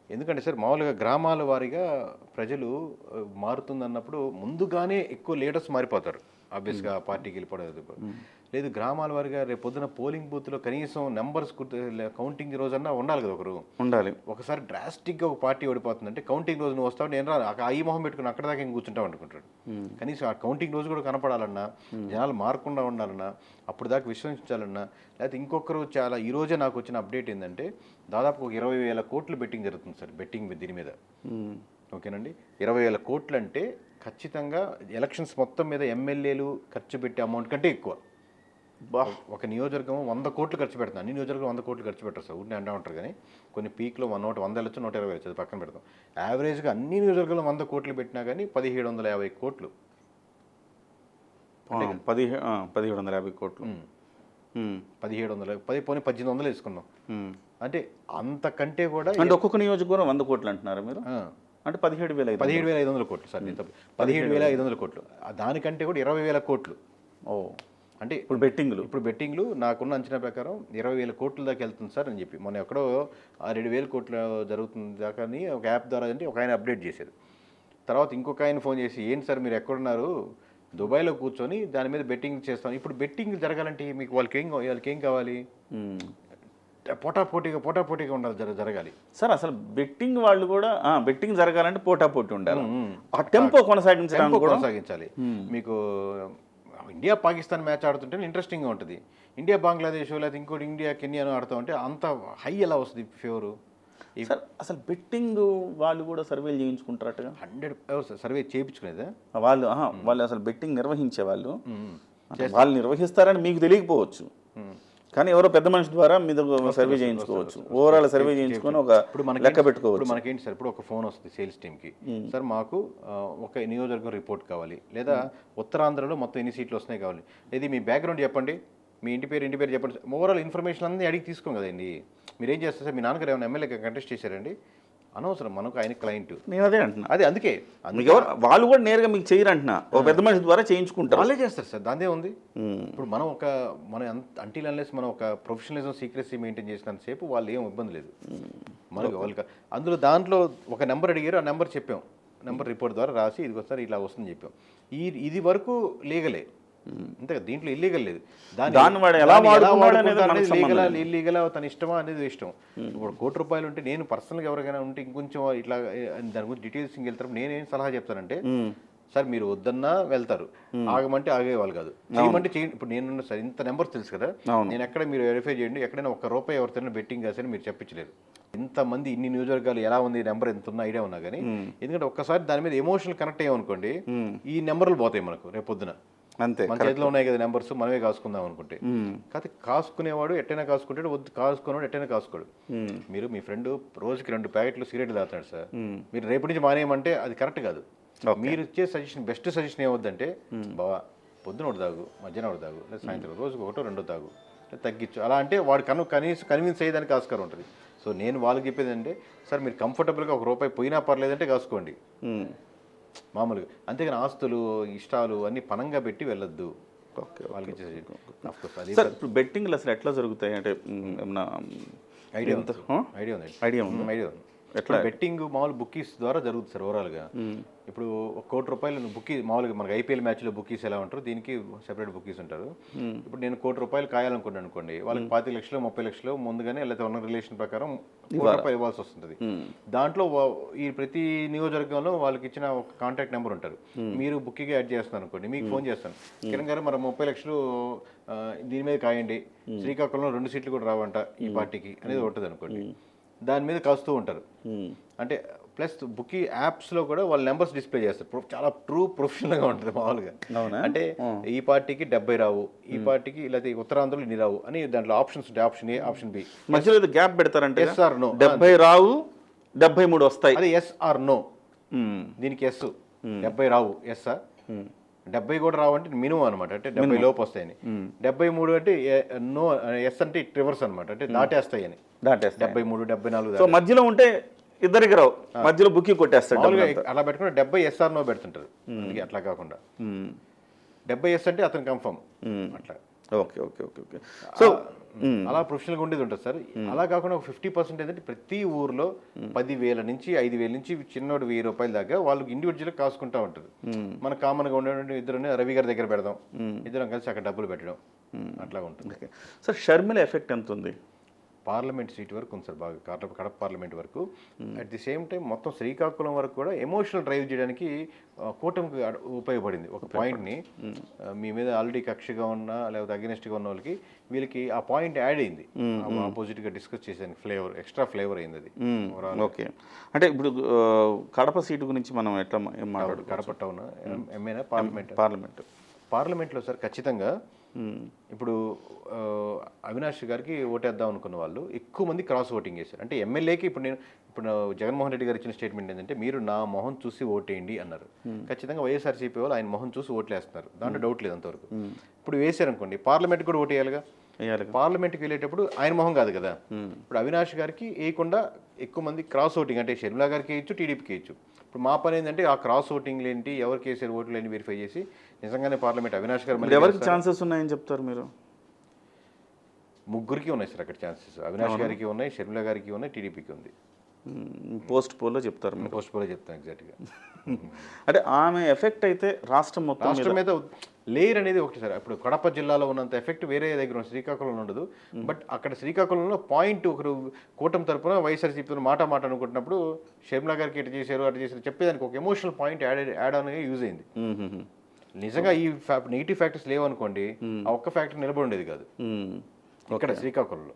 ఎందుకంటే సార్ మామూలుగా గ్రామాల వారీగా ప్రజలు మారుతుందన్నప్పుడు ముందుగానే ఎక్కువ లీడర్స్ మారిపోతారు ఆబ్వియస్గా, పార్టీకి వెళ్ళిపోవడం. లేదు గ్రామాల వారిగా రేపు పొద్దున పోలింగ్ బూత్లో కనీసం నెంబర్స్ కౌంటింగ్ రోజన్నా ఉండాలి కదా ఒకరు. ఉండాలి. ఒకసారి డ్రాస్టిక్గా ఒక పార్టీ ఓడిపోతుందంటే కౌంటింగ్ రోజు నువ్వు వస్తావు, నేను రా ఈ మొహం పెట్టుకుని అక్కడ దాకా ఇంక కూర్చుంటావు అనుకుంటాడు. కనీసం ఆ కౌంటింగ్ రోజు కూడా కనపడాలన్నా, జనాలు మారకుండా ఉండాలన్నా, అప్పుడు దాకా విశ్వసించాలన్నా, లేకపోతే ఇంకొకరు చాలా ఈ రోజే నాకు వచ్చిన అప్డేట్ ఏంటంటే దాదాపు ఒక 20,000 కోట్లు బెట్టింగ్ జరుగుతుంది సార్. బెట్టింగ్ దీని మీద ఓకేనండి. 20,000 కోట్లు అంటే ఖచ్చితంగా ఎలక్షన్స్ మొత్తం మీద ఎమ్మెల్యేలు ఖర్చు పెట్టే అమౌంట్ కంటే ఎక్కువ. ఒక నియోజకవర్గం 100 కోట్లు ఖర్చు పెడతాను, అన్ని నియోజకవర్గం 100 కోట్లు ఖర్చు పెట్టరు సార్, ఊరిని అంటూ ఉంటారు. కానీ కొన్ని పీక్లో 100 వెళ్ళొచ్చు, 120 వెళ్ళచ్చు, అది పక్కన పెడతాం. యావరేజ్గా అన్ని నియోజకవర్గంలో 100 కోట్లు పెట్టినా కానీ 1750 కోట్లు. 1750 కోట్లు, 1800 వేసుకున్నాం అంటే అంతకంటే కూడా. అంటే ఒక్కొక్క నియోజకవర్గం 100 కోట్లు అంటున్నారు మీరు, అంటే 17,500 కోట్లు సార్. 17,500 కోట్లు, దానికంటే కూడా 20,000 కోట్లు. అంటే ఇప్పుడు బెట్టింగ్లు నాకున్న అంచనా ప్రకారం 20,000 కోట్ల దాకా వెళ్తుంది సార్ అని చెప్పి మొన్న ఎక్కడో 2,000 కోట్ల జరుగుతుంది దాకా అని ఒక యాప్ ద్వారా అంటే ఒక ఆయన అప్డేట్ చేశారు. తర్వాత ఇంకొక ఆయన ఫోన్ చేసి, ఏంటి సార్ మీరు ఎక్కడున్నారు, దుబాయ్లో కూర్చొని దాని మీద బెట్టింగ్ చేస్తాం. ఇప్పుడు బెట్టింగ్ జరగాలంటే మీకు వాళ్ళకి ఏం కావాలి, పోటాపోటీగా ఉండాలి, జరగాలి సార్. అసలు బెట్టింగ్ వాళ్ళు కూడా బెట్టింగ్ జరగాలంటే పోటాపోటీ ఉండాలి, ఆ టెంపో కొనసాగించాలి. మీకు ఇండియా పాకిస్తాన్ మ్యాచ్ ఆడుతుంటే ఇంట్రెస్టింగ్గా ఉంటుంది. ఇండియా బంగ్లాదేశ్ లేదా ఇంకోటి ఇండియా కెన్యాను ఆడుతూ ఉంటే అంత హై ఎలా వస్తుంది ఫేవరు. అసలు బెట్టింగ్ వాళ్ళు కూడా సర్వేలు చేయించుకుంటారట. 100 సర్వే చేయించుకునేదా వాళ్ళు అసలు బెట్టింగ్ నిర్వహించే వాళ్ళు నిర్వహిస్తారని మీకు తెలియకపోవచ్చు, కానీ ఎవరో పెద్ద మనిషి ద్వారా మీద సర్వే చేయించుకోవచ్చు, ఓవరాల్ సర్వే చేయించుకొని ఒక లెక్క పెట్టుకోవచ్చు. ఇప్పుడు మనకేంటి సార్, ఇప్పుడు ఒక ఫోన్ వస్తుంది సేల్స్ టీమ్కి, సార్ మాకు ఒక నియోజకవర్గం రిపోర్ట్ కావాలి, లేదా ఉత్తరాంధ్రలో మొత్తం ఎన్ని సీట్లు వస్తున్నాయి కావాలి, ఇది మీ బ్యాక్గ్రౌండ్ చెప్పండి, మీ ఇంటి పేరు చెప్పండి, ఓవరాల్ ఇన్ఫర్మేషన్ అన్నీ అడిగి తీసుకోం కదండి. మీరు ఏం చేస్తారు సార్, మీ నాన్నగారు ఏమైనా ఎమ్మెల్యే కంటెస్ట్ చేశారండి, అనవసరం, మనకు ఆయన క్లయింట్. నేను అదే అంటున్నా, అందుకే వాళ్ళు కూడా నేరుగా మీకు చేయరు అంటున్నా, ఒక పెద్ద మనిషి ద్వారా చేయించుకుంటారు. వాళ్ళే చేస్తారు సార్, దాందే ఉంది. ఇప్పుడు మనం అంటిల్ అన్లెస్ మనం ఒక ప్రొఫెషనలిజం సీక్రెసీ మెయింటైన్ చేసినంతసేపు వాళ్ళు ఏం ఇబ్బంది లేదు మనకి. వాళ్ళకి దాంట్లో ఒక నెంబర్ అడిగారు, ఆ నెంబర్ చెప్పాం, నెంబర్ రిపోర్ట్ ద్వారా రాసి ఇది వస్తారు ఇట్లా వస్తుందని చెప్పాం. ఇది వరకు లీగలే, అంతే, దీంట్లో ఇల్లీగల్ లేదు. ఇల్లీగల్ తన ఇష్టమా అనేది ఇష్టం. ఇప్పుడు ₹1,00,00,000 ఉంటే నేను పర్సనల్గా ఎవరికైనా ఉంటే ఇంకొంచెం ఇట్లా దాని గురించి డీటెయిల్స్ వెళ్తారు. నేనేం సలహా చెప్తానంటే, సార్ మీరు వద్దన్నా వెళ్తారు, ఆగమంటే ఆగేవాళ్ళు కాదు, చేయమంటే చేయండి. ఇప్పుడు నేను సార్ ఇంత నెంబర్స్ తెలుసు కదా, నేను ఎక్కడ మీరు వెరిఫై చేయండి, ఎక్కడైనా ₹1 ఎవరితోనే బెట్టింగ్ కాసని మీరు చెప్పించలేరు. ఇంతమంది ఇన్ని నియోజకవర్గాలు ఎలా ఉంది, నెంబర్ ఎంత ఉన్న ఐడియా ఉన్నా కానీ, ఎందుకంటే ఒక్కసారి దాని మీద ఎమోషనల్ కనెక్ట్ అయ్యామనుకోండి, ఈ నెంబర్లు పోతాయి మనకు రేపు పొద్దున. అంతే, మన చేతిలో ఉన్నాయి కదా నెంబర్స్, మనమే కాసుకుందాం అనుకుంటే. కాకపోతే కాసుకునేవాడు ఎట్టైనా కాసుకుంటాడు, వద్దు కాసుకునేవాడు ఎట్టైనా కాసుకోడు. మీరు మీ ఫ్రెండ్ రోజుకి 2 ప్యాకెట్లు సిగరెట్లు తాగుతాడు సార్, మీరు రేపటి నుంచి మానేయమంటే అది కరెక్ట్ కాదు. మీరు ఇచ్చే సజెషన్, బెస్ట్ సజెషన్ ఏమవుద్దంటే, బావా పొద్దున ఒకటి తాగు, మధ్యాహ్నం ఒకటి తాగు, లేదా సాయంత్రం రోజుకి 1-2 తాగు, తగ్గించు, అలా అంటే వాడు కనీసం కన్విన్స్ అయ్యేదానికి ఆస్కారం ఉంటుంది. సో నేను వాళ్ళకి చెప్పేది అంటే, సార్ మీరు కంఫర్టబుల్గా ₹1 పోయినా పర్లేదంటే కాసుకోండి మామూలుగా, అంతేగాని ఆస్తులు ఇష్టాలు అన్ని పనంగా పెట్టి వెళ్ళొద్దు. వాళ్ళకి ఇప్పుడు బెట్టింగ్లు అసలు ఎట్లా జరుగుతాయి అంటే ఐడియా ఉంది. ఎట్లా బెట్టింగ్ మామూలు బుక్కీస్ ద్వారా జరుగుతుంది సార్ ఓవరాల్గా. ఇప్పుడు ₹1,00,00,000 బుక్కీ మామూలుగా మనకి ఐపీఎల్ మ్యాచ్లో బుక్కీస్ ఎలా ఉంటారు, దీనికి సెపరేట్ బుక్కీస్ ఉంటారు. ఇప్పుడు నేను ₹1,00,00,000 కాయాలనుకున్నాను అనుకోండి, వాళ్ళకి 25 లక్షలు 30 లక్షలు ముందుగానే లేదా ఉన్న రిలేషన్ ప్రకారం ₹1,00,00,000 ఇవ్వాల్సి వస్తుంది. దాంట్లో ఈ ప్రతి నియోజకవర్గంలో వాళ్ళకి ఇచ్చిన ఒక కాంటాక్ట్ నెంబర్ ఉంటారు. మీరు బుక్కీగా యాడ్ చేస్తున్నారు అనుకోండి, మీకు ఫోన్ చేస్తాను, కిరణ్ గారు మరి 30 లక్షలు దీని మీద కాయండి, శ్రీకాకుళంలో 2 సీట్లు కూడా రావంట ఈ పార్టీకి అనేది ఉంటుంది అనుకోండి, దాని మీద కాస్తూ ఉంటారు. అంటే ప్లస్ బుక్కీ యాప్స్లో కూడా వాళ్ళ నెంబర్స్ డిస్ప్లే చేస్తారు, చాలా ప్రొఫెషనల్గా ఉంటుంది మామూలుగా. అంటే ఈ పార్టీకి 70 రావు, ఈ పార్టీకి లేకపోతే ఉత్తరాంధ్రలో ఇన్ని రావు అని దాంట్లో ఆప్షన్స్ ఉంటాయి, ఆప్షన్ ఏ, ఆప్షన్ బి. మధ్యలో గ్యాప్ పెడతారంటే ఎస్ ఆర్ నో, 70 రావు 73 వస్తాయి, అది ఎస్ ఆర్ నో. దీనికి ఎస్ 70 రావు, ఎస్ 70 కూడా రావంటే మినిమం అనమాట, అంటే 70 లోపు వస్తాయని. 73 అంటే నో, ఎస్ అంటే రివర్స్ అనమాట, అంటే దాటేస్తాయని. 73 74. సో మధ్యలో ఉంటే ఇద్దరికి రావు, మధ్యలో బుకింగ్ కొట్టేస్తాడు. అలా పెట్టుకుంటే 70 ఎస్ఆర్ నో పెడుతుంటారు, అట్లా కాకుండా 70 ఎస్ అంటే అతను కన్ఫర్మ్ అట్లా. Okay okay okay okay. So అలా ప్రొఫెషనల్గా ఉండేది ఉంటుంది సార్. అలా కాకుండా ఒక 50% ఏంటంటే ప్రతి ఊర్లో 10,000 నుంచి 5,000 నుంచి చిన్నోడు 1,000 రూపాయల దాకా వాళ్ళకి ఇండివిజువల్గా కాసుకుంటా ఉంటుంది. మన కామన్గా ఉండేటువంటి ఇద్దరు రవి గారి దగ్గర పెడదాం, ఇద్దరం కలిసి అక్కడ డబ్బులు పెట్టడం అట్లా ఉంటుంది. సార్ షర్మిల ఎఫెక్ట్ ఎంత ఉంది? పార్లమెంట్ సీట్ వరకు ఉంది సార్, బాగా కడప పార్లమెంట్ వరకు. అట్ ది సేమ్ టైం మొత్తం శ్రీకాకుళం వరకు కూడా ఎమోషనల్ డ్రైవ్ చేయడానికి కూటమికి ఉపయోగపడింది. ఒక పాయింట్ని మీ మీద ఆల్రెడీ కక్షగా ఉన్నా లేకపోతే అగెనిస్ట్గా ఉన్న వాళ్ళకి వీళ్ళకి ఆ పాయింట్ యాడ్ అయింది, ఆపోజిట్గా డిస్కస్ చేసానికి ఫ్లేవర్ ఎక్స్ట్రా ఫ్లేవర్ అయింది అది. ఓకే, అంటే ఇప్పుడు కడప సీటు గురించి మనం ఎట్లా మాట్లాడు? కడప టౌన్ ఎంఏనా పార్లమెంట్లో సార్ ఖచ్చితంగా ఇప్పుడు అవినాష్ గారికి ఓటేద్దాం అనుకున్న వాళ్ళు ఎక్కువ మంది క్రాస్ ఓటింగ్ చేశారు. అంటే ఎమ్మెల్యేకి ఇప్పుడు జగన్మోహన్ రెడ్డి గారు ఇచ్చిన స్టేట్మెంట్ ఏంటంటే మీరు నా మొహం చూసి ఓటేయండి అన్నారు. ఖచ్చితంగా వైఎస్ఆర్సీపీ వాళ్ళు ఆయన మొహం చూసి ఓట్లు వేస్తున్నారు, దాంట్లో డౌట్ లేదు అంతవరకు. ఇప్పుడు వేసారనుకోండి పార్లమెంట్ కూడా ఓటేయాలిగా, పార్లమెంట్కి వెళ్ళేటప్పుడు ఆయన మొహం కాదు కదా. ఇప్పుడు అవినాష్ గారికి వేయకుండా ఎక్కువ మంది క్రాస్ ఓటింగ్, అంటే షర్మిలా గారికి వేయచ్చు, టీడీపీకి వేయచ్చు. ఇప్పుడు మా పని ఏంటంటే ఆ క్రాస్ ఓటింగ్లు ఏంటి, ఎవరికి వేసారు ఓట్లు ఏంటి వెరిఫై చేసి నిజంగానే పార్లమెంట్ అవినాష్ గారు ఎవరికి ఛాన్సెస్ ఉన్నాయని చెప్తారు మీరు? ముగ్గురికి ఉన్నాయి సార్ అక్కడ ఛాన్సెస్. అవినాష్ గారికి ఉన్నాయి, షర్మిలా గారికి ఉన్నాయి, టీడీపీకి ఉంది. పోస్ట్ పోల్లో చెప్తారు? పోస్ట్ పోల్లో చెప్తాను ఎగ్జాక్ట్గా. అంటే ఆమె ఎఫెక్ట్ అయితే రాష్ట్రం మీద లేయర్ అనేది ఒకటి సార్. ఇప్పుడు కడప జిల్లాలో ఉన్నంత ఎఫెక్ట్ వేరే దగ్గర ఉన్న శ్రీకాకుళంలో ఉండదు. బట్ అక్కడ శ్రీకాకుళంలో పాయింట్ ఒకరు కూటమి తరపున వైఎస్ఆర్సీపీ మాట అనుకుంటున్నప్పుడు షర్మిలా గారికి ఇటు చేశారు అటు చేశారు చెప్పేదానికి ఒక ఎమోషనల్ పాయింట్ యాడ్ అనేది యూజ్ అయింది. నిజంగా ఈ నెగిటివ్ ఫ్యాక్టర్స్ లేవనుకోండి ఆ ఒక్క ఫ్యాక్టర్ నిలబడి ఉండేది కాదు ఇక్కడ శ్రీకాకుళంలో.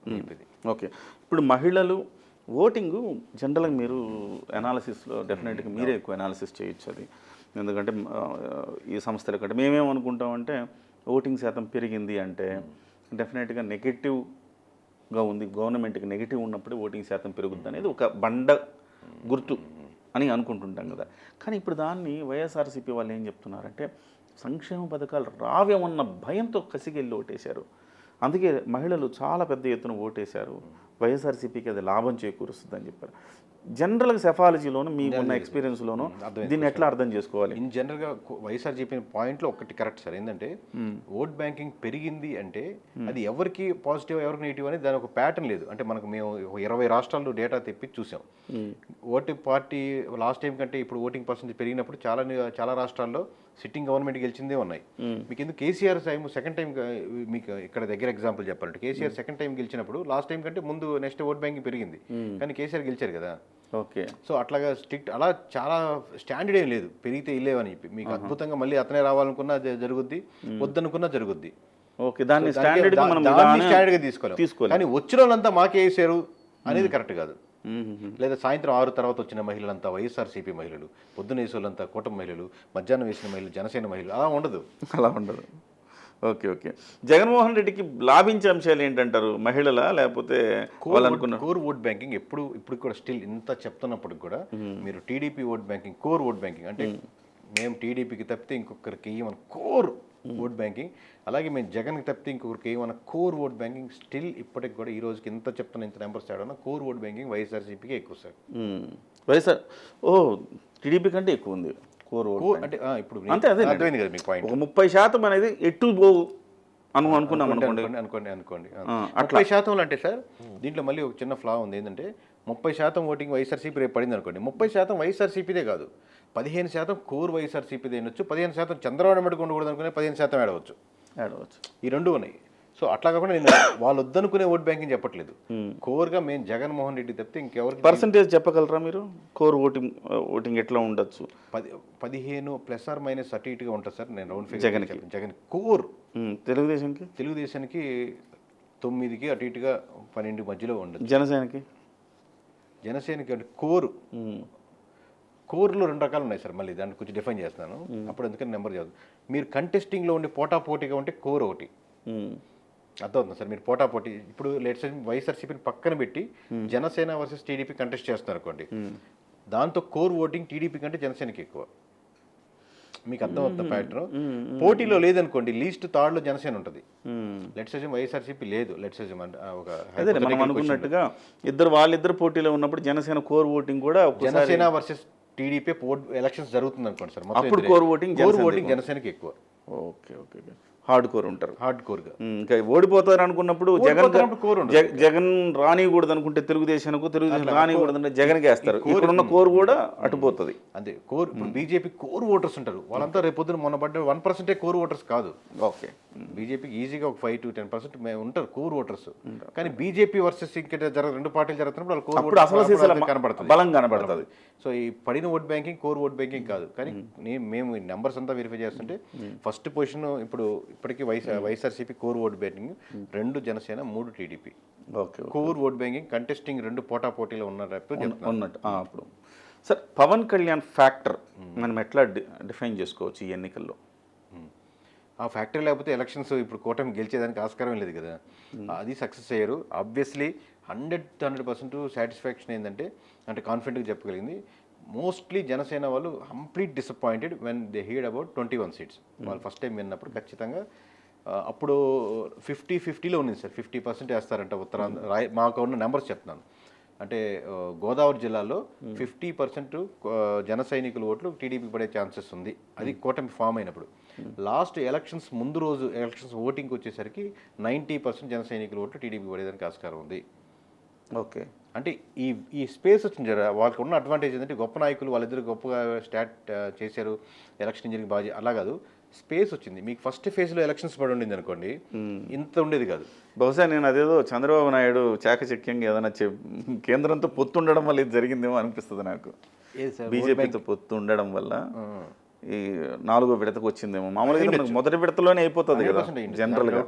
ఓకే, ఇప్పుడు మహిళలు ఓటింగు జనరల్గా మీరు అనాలిసిస్లో డెఫినెట్గా మీరే ఎక్కువ అనాలిసిస్ చేయొచ్చు అది. ఎందుకంటే ఈ సంస్థల కంటే మేమేమనుకుంటామంటే ఓటింగ్ శాతం పెరిగింది అంటే డెఫినెట్గా నెగిటివ్గా ఉంది, గవర్నమెంట్కి నెగిటివ్ ఉన్నప్పుడే ఓటింగ్ శాతం పెరుగుద్ది అనేది ఒక బండ గుర్తు అని అనుకుంటుంటాం కదా. కానీ ఇప్పుడు దాన్ని వైఎస్ఆర్సీపీ వాళ్ళు ఏం చెప్తున్నారంటే సంక్షేమ పథకాలు రావేమన్న భయంతో కసిగెళ్ళి ఓటేశారు. అందుకే మహిళలు చాలా పెద్ద ఎత్తున ఓటేశారు, వైఎస్ఆర్సీపీకి అది లాభం చేకూరుస్తుందని చెప్పారు. జనరల్గా సెఫాలజీలోను మీకున్న ఎక్స్పీరియన్స్లోనూ దీన్ని ఎట్లా అర్థం చేసుకోవాలి? ఇన్ జనరల్గా వైఎస్ఆర్ చెప్పిన పాయింట్లో ఒకటి కరెక్ట్ సార్. ఏంటంటే ఓట్ బ్యాంకింగ్ పెరిగింది అంటే అది ఎవరికి పాజిటివ్ ఎవరికి నెగిటివ్ అని దాని ఒక ప్యాటర్న్ లేదు. అంటే మేము 20 రాష్ట్రాల్లో డేటా తెప్పి చూసాం. ఓటు పార్టీ లాస్ట్ టైం కంటే ఇప్పుడు ఓటింగ్ పర్సెంటేజ్ పెరిగినప్పుడు చాలా రాష్ట్రాల్లో సిట్టింగ్ గవర్నమెంట్ గెలిచిందే ఉన్నాయి. మీకు ఎందుకు కేసీఆర్ టైం సెకండ్ టైం మీకు ఇక్కడ దగ్గర ఎగ్జాంపుల్ చెప్పాలంటే కేసీఆర్ సెకండ్ టైం గెలిచినప్పుడు లాస్ట్ టైం కంటే ముందు నెక్స్ట్ ఓట్ బ్యాంకింగ్ పెరిగింది, కానీ కేసీఆర్ గెలిచారు కదా. ఓకే, సో అట్లాగా స్ట్రిక్ట్ అలా చాలా స్టాండర్డ్ ఏం లేదు, పెరిగితే ఇల్లేవని చెప్పి మీకు అద్భుతంగా మళ్ళీ అతనే రావాలనుకున్నా జరుగుద్ది, వద్దనుకున్నా జరుగుద్ది. ఓకే, దాన్ని స్టాండర్డ్గా తీసుకోవాలి. కానీ వచ్చిన వాళ్ళంతా మాకే వేసారు అనేది కరెక్ట్ కాదు. లేదా సాయంత్రం 6 తర్వాత వచ్చిన మహిళలంతా వైఎస్ఆర్సీపీ మహిళలు, పొద్దున వేసే వాళ్ళంతా కూటమి మహిళలు, మధ్యాహ్నం వేసిన మహిళలు జనసేన మహిళలు, అలా ఉండదు. ఓకే ఓకే, జగన్మోహన్ రెడ్డికి లాభించే అంశాలు ఏంటంటారు? మహిళల లేకపోతే కోర్ ఓట్ బ్యాంకింగ్ ఇప్పుడు కూడా స్టిల్ ఇంత చెప్తున్నప్పటికి కూడా మీరు TDP vote banking, core vote banking అంటే మేము టీడీపీకి తప్పితే ఇంకొకరికి మన కోర్ ఓట్ బ్యాంకింగ్, అలాగే మేము జగన్కి తప్పితే ఇంకొకరికి మన కోర్ ఓట్ బ్యాంకింగ్ స్టిల్ ఇప్పటికి కూడా ఈ రోజుకి ఇంత చెప్తున్న ఇంత నెంబర్స్ ఆడన్నా కోర్ ఓట్ బ్యాంకింగ్ వైఎస్ఆర్సీపీకి ఎక్కువ సార్. వైఎస్ఆర్ టీడీపీ కంటే ఎక్కువ ఉంది కోర్ ఓట్ అంటే ఇప్పుడు అంతే, అదే అర్థమైంది కదా మీ పాయింట్. 30% అనేది ఎటు పోవు అనుకున్నాం అనుకోండి 30% అంటే సార్ దీంట్లో మళ్ళీ ఒక చిన్న ఫ్లా ఉంది. ఏంటంటే 30% ఓటింగ్ వైఎస్ఆర్సీపీ రేపు పడింది అనుకోండి, 30% వైఎస్ఆర్సీపీదే కాదు, 15% కోర్ వైఎస్ఆర్సీపీదే అనొచ్చు, 15% చంద్రబాబు నాయుడు ఉండకూడదు అనుకునే 15% ఆడవచ్చు. ఈ రెండు ఉన్నాయి. సో అట్లా కాకుండా నేను వాళ్ళు వద్దనుకునే ఓట్ బ్యాంకింగ్ చెప్పట్లేదు. కోర్గా మేము జగన్మోహన్ రెడ్డి తప్పితే ఇంకెవరికి పర్సంటేజ్ చెప్పగలరా మీరు? కోర్ ఓటింగ్ ఎట్లా ఉండొచ్చు? 15 ± అటు ఇటుగా ఉంటుంది సార్. నేను రౌండ్ ఫిగర్ జగన్ కోర్. తెలుగుదేశానికి 9కి అటు ఇటుగా 12 మధ్యలో ఉండదు. జనసేనకి అంటే కోర్లో 2 రకాలు ఉన్నాయి సార్. మళ్ళీ దాన్ని కొంచెం డిఫైన్ చేస్తాను, అప్పుడు ఎందుకని నెంబర్ చదువు. మీరు కంటెస్టింగ్లో ఉండి పోటాపోటీగా ఉంటే కోర్ ఒకటి అర్థమవుతుంది సార్. మీరు పోటాపోటీ ఇప్పుడు లెట్స్ వైఎస్ఆర్సీపీని పక్కన పెట్టి జనసేన వర్సెస్ టీడీపీ కంటెస్ట్ చేస్తున్నారు అనుకోండి, దాంతో కోర్ ఓటింగ్ టీడీపీ కంటే జనసేనకి ఎక్కువ. మీకు అర్థమవుతుంది ప్యాటర్న్. పోటీలో లేదనుకోండి లీస్ట్ థర్డ్లో జనసేన ఉంటుంది. లెట్స్ అజ్యూమ్ వైఎస్ఆర్సీపీ లేదు, లెట్స్ అజ్యూమ్ ఒక అనుకున్నట్టుగా వాళ్ళిద్దరు పోటీలో ఉన్నప్పుడు జనసేన కోర్ ఓటింగ్ కూడా జనసేన వర్సెస్ టీడీపీ ఎలక్షన్స్ జరుగుతుంది అనుకోండి సార్, మొత్తం కోర్ ఓటింగ్ జనసేనకి ఎక్కువ. ఓకే ఓకే, హార్డ్ కోర్ ఉంటారు. హార్డ్ కోర్గా. ఇంకా ఓడిపోతారు అనుకున్నప్పుడు కోర్ జగన్ రానియకూడదు అనుకుంటే తెలుగుదేశం రానియకూడదు అంటే జగన్కి వేస్తారు. ఇక్కడున్న కోర్ కూడా అటుపోతుంది. అంతే కోర్. ఇప్పుడు బీజేపీ కోర్ ఓటర్స్ ఉంటారు, వాళ్ళంతా రేపొద్దున మొన్న పడ్డ 1% కోర్ ఓటర్స్ కాదు. ఓకే, బీజేపీకి ఈజీగా ఒక 5 to 10% ఉంటారు కోర్ ఓటర్స్. కానీ బీజేపీ వర్సెస్ ఇంకా రెండు పార్టీలు జరుగుతున్నప్పుడు వాళ్ళు కోర్ అసలు కనబడుతుంది, బలం కనబడుతుంది. సో ఈ పడిన vote banking core vote banking కాదు. కానీ మేము ఈ నెంబర్స్ అంతా వెరిఫై చేస్తుంటే ఫస్ట్ పొజిషన్ ఇప్పటికీ YSRCP core vote banking 2 Janasena 3 TDP. Okay, core vote banking contesting 2 పోటాపోటీలో ఉన్నట్టు. అప్పుడు సార్ పవన్ కళ్యాణ్ ఫ్యాక్టర్ మనం ఎట్లా డిఫైన్ చేసుకోవచ్చు ఈ ఎన్నికల్లో? ఆ ఫ్యాక్టరీ లేకపోతే ఎలక్షన్స్ ఇప్పుడు కూటమి గెలిచేదానికి ఆస్కారం లేదు కదా. అది సక్సెస్ అయ్యారు. ఆబ్వియస్లీ 100% సాటిస్ఫాక్షన్ ఏంటంటే కాన్ఫిడెంట్గా చెప్పగలిగింది. మోస్ట్లీ జనసేన వాళ్ళు complete disappointed when they heard about 21 seats. వాళ్ళు ఫస్ట్ టైం విన్నప్పుడు ఖచ్చితంగా అప్పుడు 50-50లో ఉంది సార్. 50% వేస్తారంట ఉత్తరాంధ్ర. మాకు ఉన్న నెంబర్స్ చెప్తున్నాను. అంటే గోదావరి జిల్లాలో 50% జన సైనికుల ఓట్లు టీడీపీకి పడే ఛాన్సెస్ ఉంది. అది కూటమి ఫామ్ అయినప్పుడు. లాస్ట్ ఎలక్షన్స్ ముందు రోజు ఎలక్షన్స్ ఓటింగ్కి వచ్చేసరికి 90% జన సైనికుల ఓట్లు టీడీపీకి పడేదానికి ఆస్కారం ఉంది. ఓకే, అంటే ఈ స్పేస్ వచ్చింది జర. వాళ్ళకి ఉన్న అడ్వాంటేజ్ ఏంటంటే గొప్ప నాయకులు వాళ్ళిద్దరు గొప్పగా స్టార్ట్ చేశారు, ఎలక్షన్ జరిగి బాగా. అలా కాదు, స్పేస్ వచ్చింది. మీకు ఫస్ట్ ఫేజ్లో ఎలక్షన్స్ పడి ఉండింది అనుకోండి, ఇంత ఉండేది కాదు. బహుశా నేను అదేదో చంద్రబాబు నాయుడు చాకచక్యంగా ఏదైనా కేంద్రంతో పొత్తు ఉండడం వల్ల ఇది జరిగిందేమో అనిపిస్తుంది నాకు. బీజేపీతో పొత్తు ఉండడం వల్ల ఈ 4వ విడతకు వచ్చిందేమో. మామూలుగా మనకు మొదటి విడతలోనే అయిపోతుంది కదా జనరల్ గా.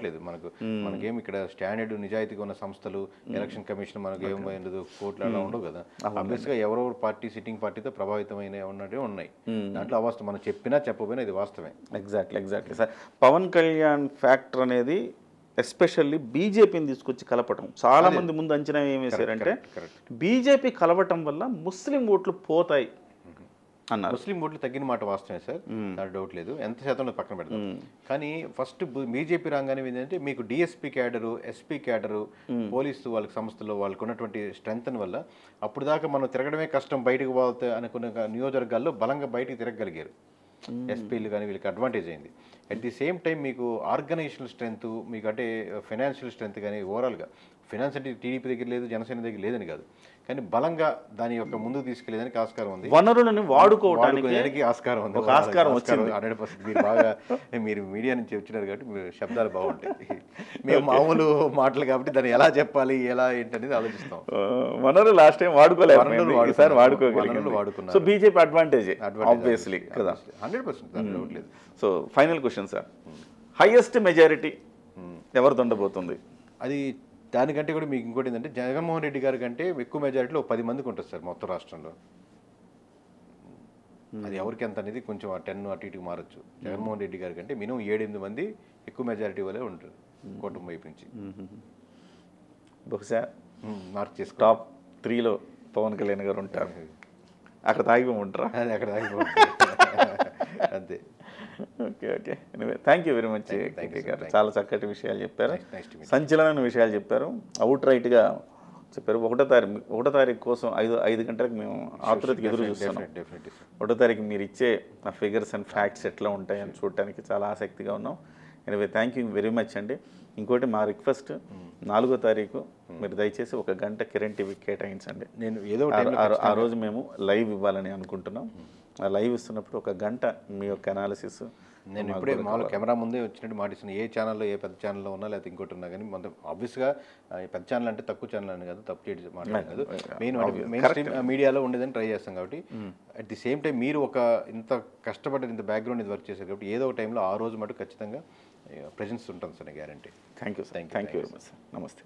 మనకేం ఇక్కడ స్టాండర్డ్ నిజాయితీగా ఉన్న సంస్థలు, ఎలక్షన్ కమిషన్ మనకు ఏం ఉండదు, కోర్టులు అలా ఉండవు కదా. ఆబ్వియస్గా ఎవరెవరు పార్టీ సిట్టింగ్ పార్టీతో ప్రభావితమైన ఉన్నట్టే ఉన్నాయి. దాంట్లో అవాస్తవం మనం చెప్పినా చెప్పకపోయినా ఇది వాస్తవమే. Exactly sir. Pawan Kalyan factor అనేది ఎస్పెషల్లీ బీజేపీని తీసుకొచ్చి కలపటం. చాలా మంది ముందు అంచనా ఏం వేశారంటే బీజేపీ కలవటం వల్ల ముస్లిం ఓట్లు పోతాయి అన్నారు. ముస్లిం ఓట్లు తగ్గిన మాట వాస్తవమే సార్, దాని డౌట్ లేదు. ఎంత శాతంలో పక్కన పెడతాం. కానీ ఫస్ట్ బీజేపీ రాగానే ఏంటంటే మీకు DSP cadre, SP cadre, police వాళ్ళకి సంస్థలో వాళ్ళకు ఉన్నటువంటి స్ట్రెంగ్త్ వల్ల అప్పుడు దాకా మనం తిరగడమే కష్టం, బయటకు పోతే అనుకున్న నియోజకవర్గాల్లో బలంగా బయటికి తిరగగలిగారు. ఎస్పీలు కానీ వీళ్ళకి అడ్వాంటేజ్ అయింది. అట్ ది సేమ్ టైం మీకు ఆర్గనైజేషనల్ స్ట్రెంత్, మీకు అంటే ఫైనాన్షియల్ స్ట్రెంత్ కానీ ఓవరాల్గా ఫైనాన్స్ అంటే టీడీపీ దగ్గర లేదు, జనసేన దగ్గర లేదని కాదు, కానీ బలంగా దాని యొక్క ముందుకు తీసుకెళ్లేదానికి ఆస్కారం ఉంది. వనరులను వాడుకోవడానికి ఆస్కారం ఉంది. 100%. మీరు బాగా మీరు మీడియా నుంచి వచ్చినారు కాబట్టి మీరు శబ్దాలు బాగుంటాయి. మేము మామూలు మాటలు కాబట్టి దాన్ని ఎలా చెప్పాలి, ఎలా ఏంటనేది ఆలోచిస్తాం. వనరులు లాస్ట్ టైం వాడుకోగలిగారు. సో బీజేపీ అడ్వాంటేజ్ ఆబ్వియస్లీ కదా. 100% డౌట్ లేదు. So final question sir, highest majority ఎవరితో ఉండబోతుంది? అది దానికంటే కూడా మీకు ఇంకోటి ఏంటంటే జగన్మోహన్ రెడ్డి గారి కంటే ఎక్కువ మెజారిటీలో 10 మందికి ఉంటుంది సార్ మొత్తం రాష్ట్రంలో. అది ఎవరికి ఎంత అనేది కొంచెం 10 అటు ఇటుకు మారచ్చు. జగన్మోహన్ రెడ్డి గారి కంటే మినిమం 7-8 మంది ఎక్కువ మెజారిటీ వల్లే ఉంటారు కుటుంబం వైపు నుంచి. బహుశా మార్క్ చేసుకో టాప్ 3లో పవన్ కళ్యాణ్ గారు ఉంటారు. అక్కడ తాగిపోమంటారా? అది అక్కడ తాగిపోతారు అంతే. Okay. Thank you very much గారు. చాలా చక్కటి విషయాలు చెప్పారు, సంచలనమైన విషయాలు చెప్పారు, అవుట్ రైట్గా చెప్పారు. 1వ తారీఖు కోసం 5 గంటలకు మేము ఆతురతకి ఎదురు చూస్తున్నాం. 1వ తారీఖు మీరు ఇచ్చే ఆ ఫిగర్స్ అండ్ ఫ్యాక్ట్స్ ఎట్లా ఉంటాయని చూడటానికి చాలా ఆసక్తిగా ఉన్నాం. Anyway thank you very much అండి. ఇంకోటి మా రిక్వెస్ట్, 4వ తారీఖు మీరు దయచేసి 1 గంట కిరణ్ టీవీకి కేటాయించండి. నేను ఏదో ఆ రోజు మేము లైవ్ ఇవ్వాలని అనుకుంటున్నాం. ఆ లైవ్ ఇస్తున్నప్పుడు 1 గంట మీ యొక్క అనాలిసిస్. నేను ఇప్పుడే మామూలు కెమెరా ముందే వచ్చినట్టు మాటిస్తున్నాను. ఏ ఛానల్లో, ఏ పెద్ద ఛానల్లో ఉన్నా లేకపోతే ఇంకోటి ఉన్నా కానీ మనం ఆబ్వియస్గా పెద్ద ఛానల్ అంటే తక్కువ ఛానల్ అని కాదు, తప్పు చేయడం మాట్లాడదు. మెయిన్ స్ట్రీమ్ మీడియాలో ఉండేదని ట్రై చేస్తాం కాబట్టి అట్ ది సేమ్ టైం మీరు ఇంత కష్టపడ్డ ఇంత బ్యాక్గ్రౌండ్ ఇది వర్క్ చేశారు కాబట్టి ఏదో ఒక టైంలో ఆ రోజు మటు ఖచ్చితంగా ప్రెజెన్స్ ఉంటుంది sir, guarantee. Thank you very much sir. నమస్తే.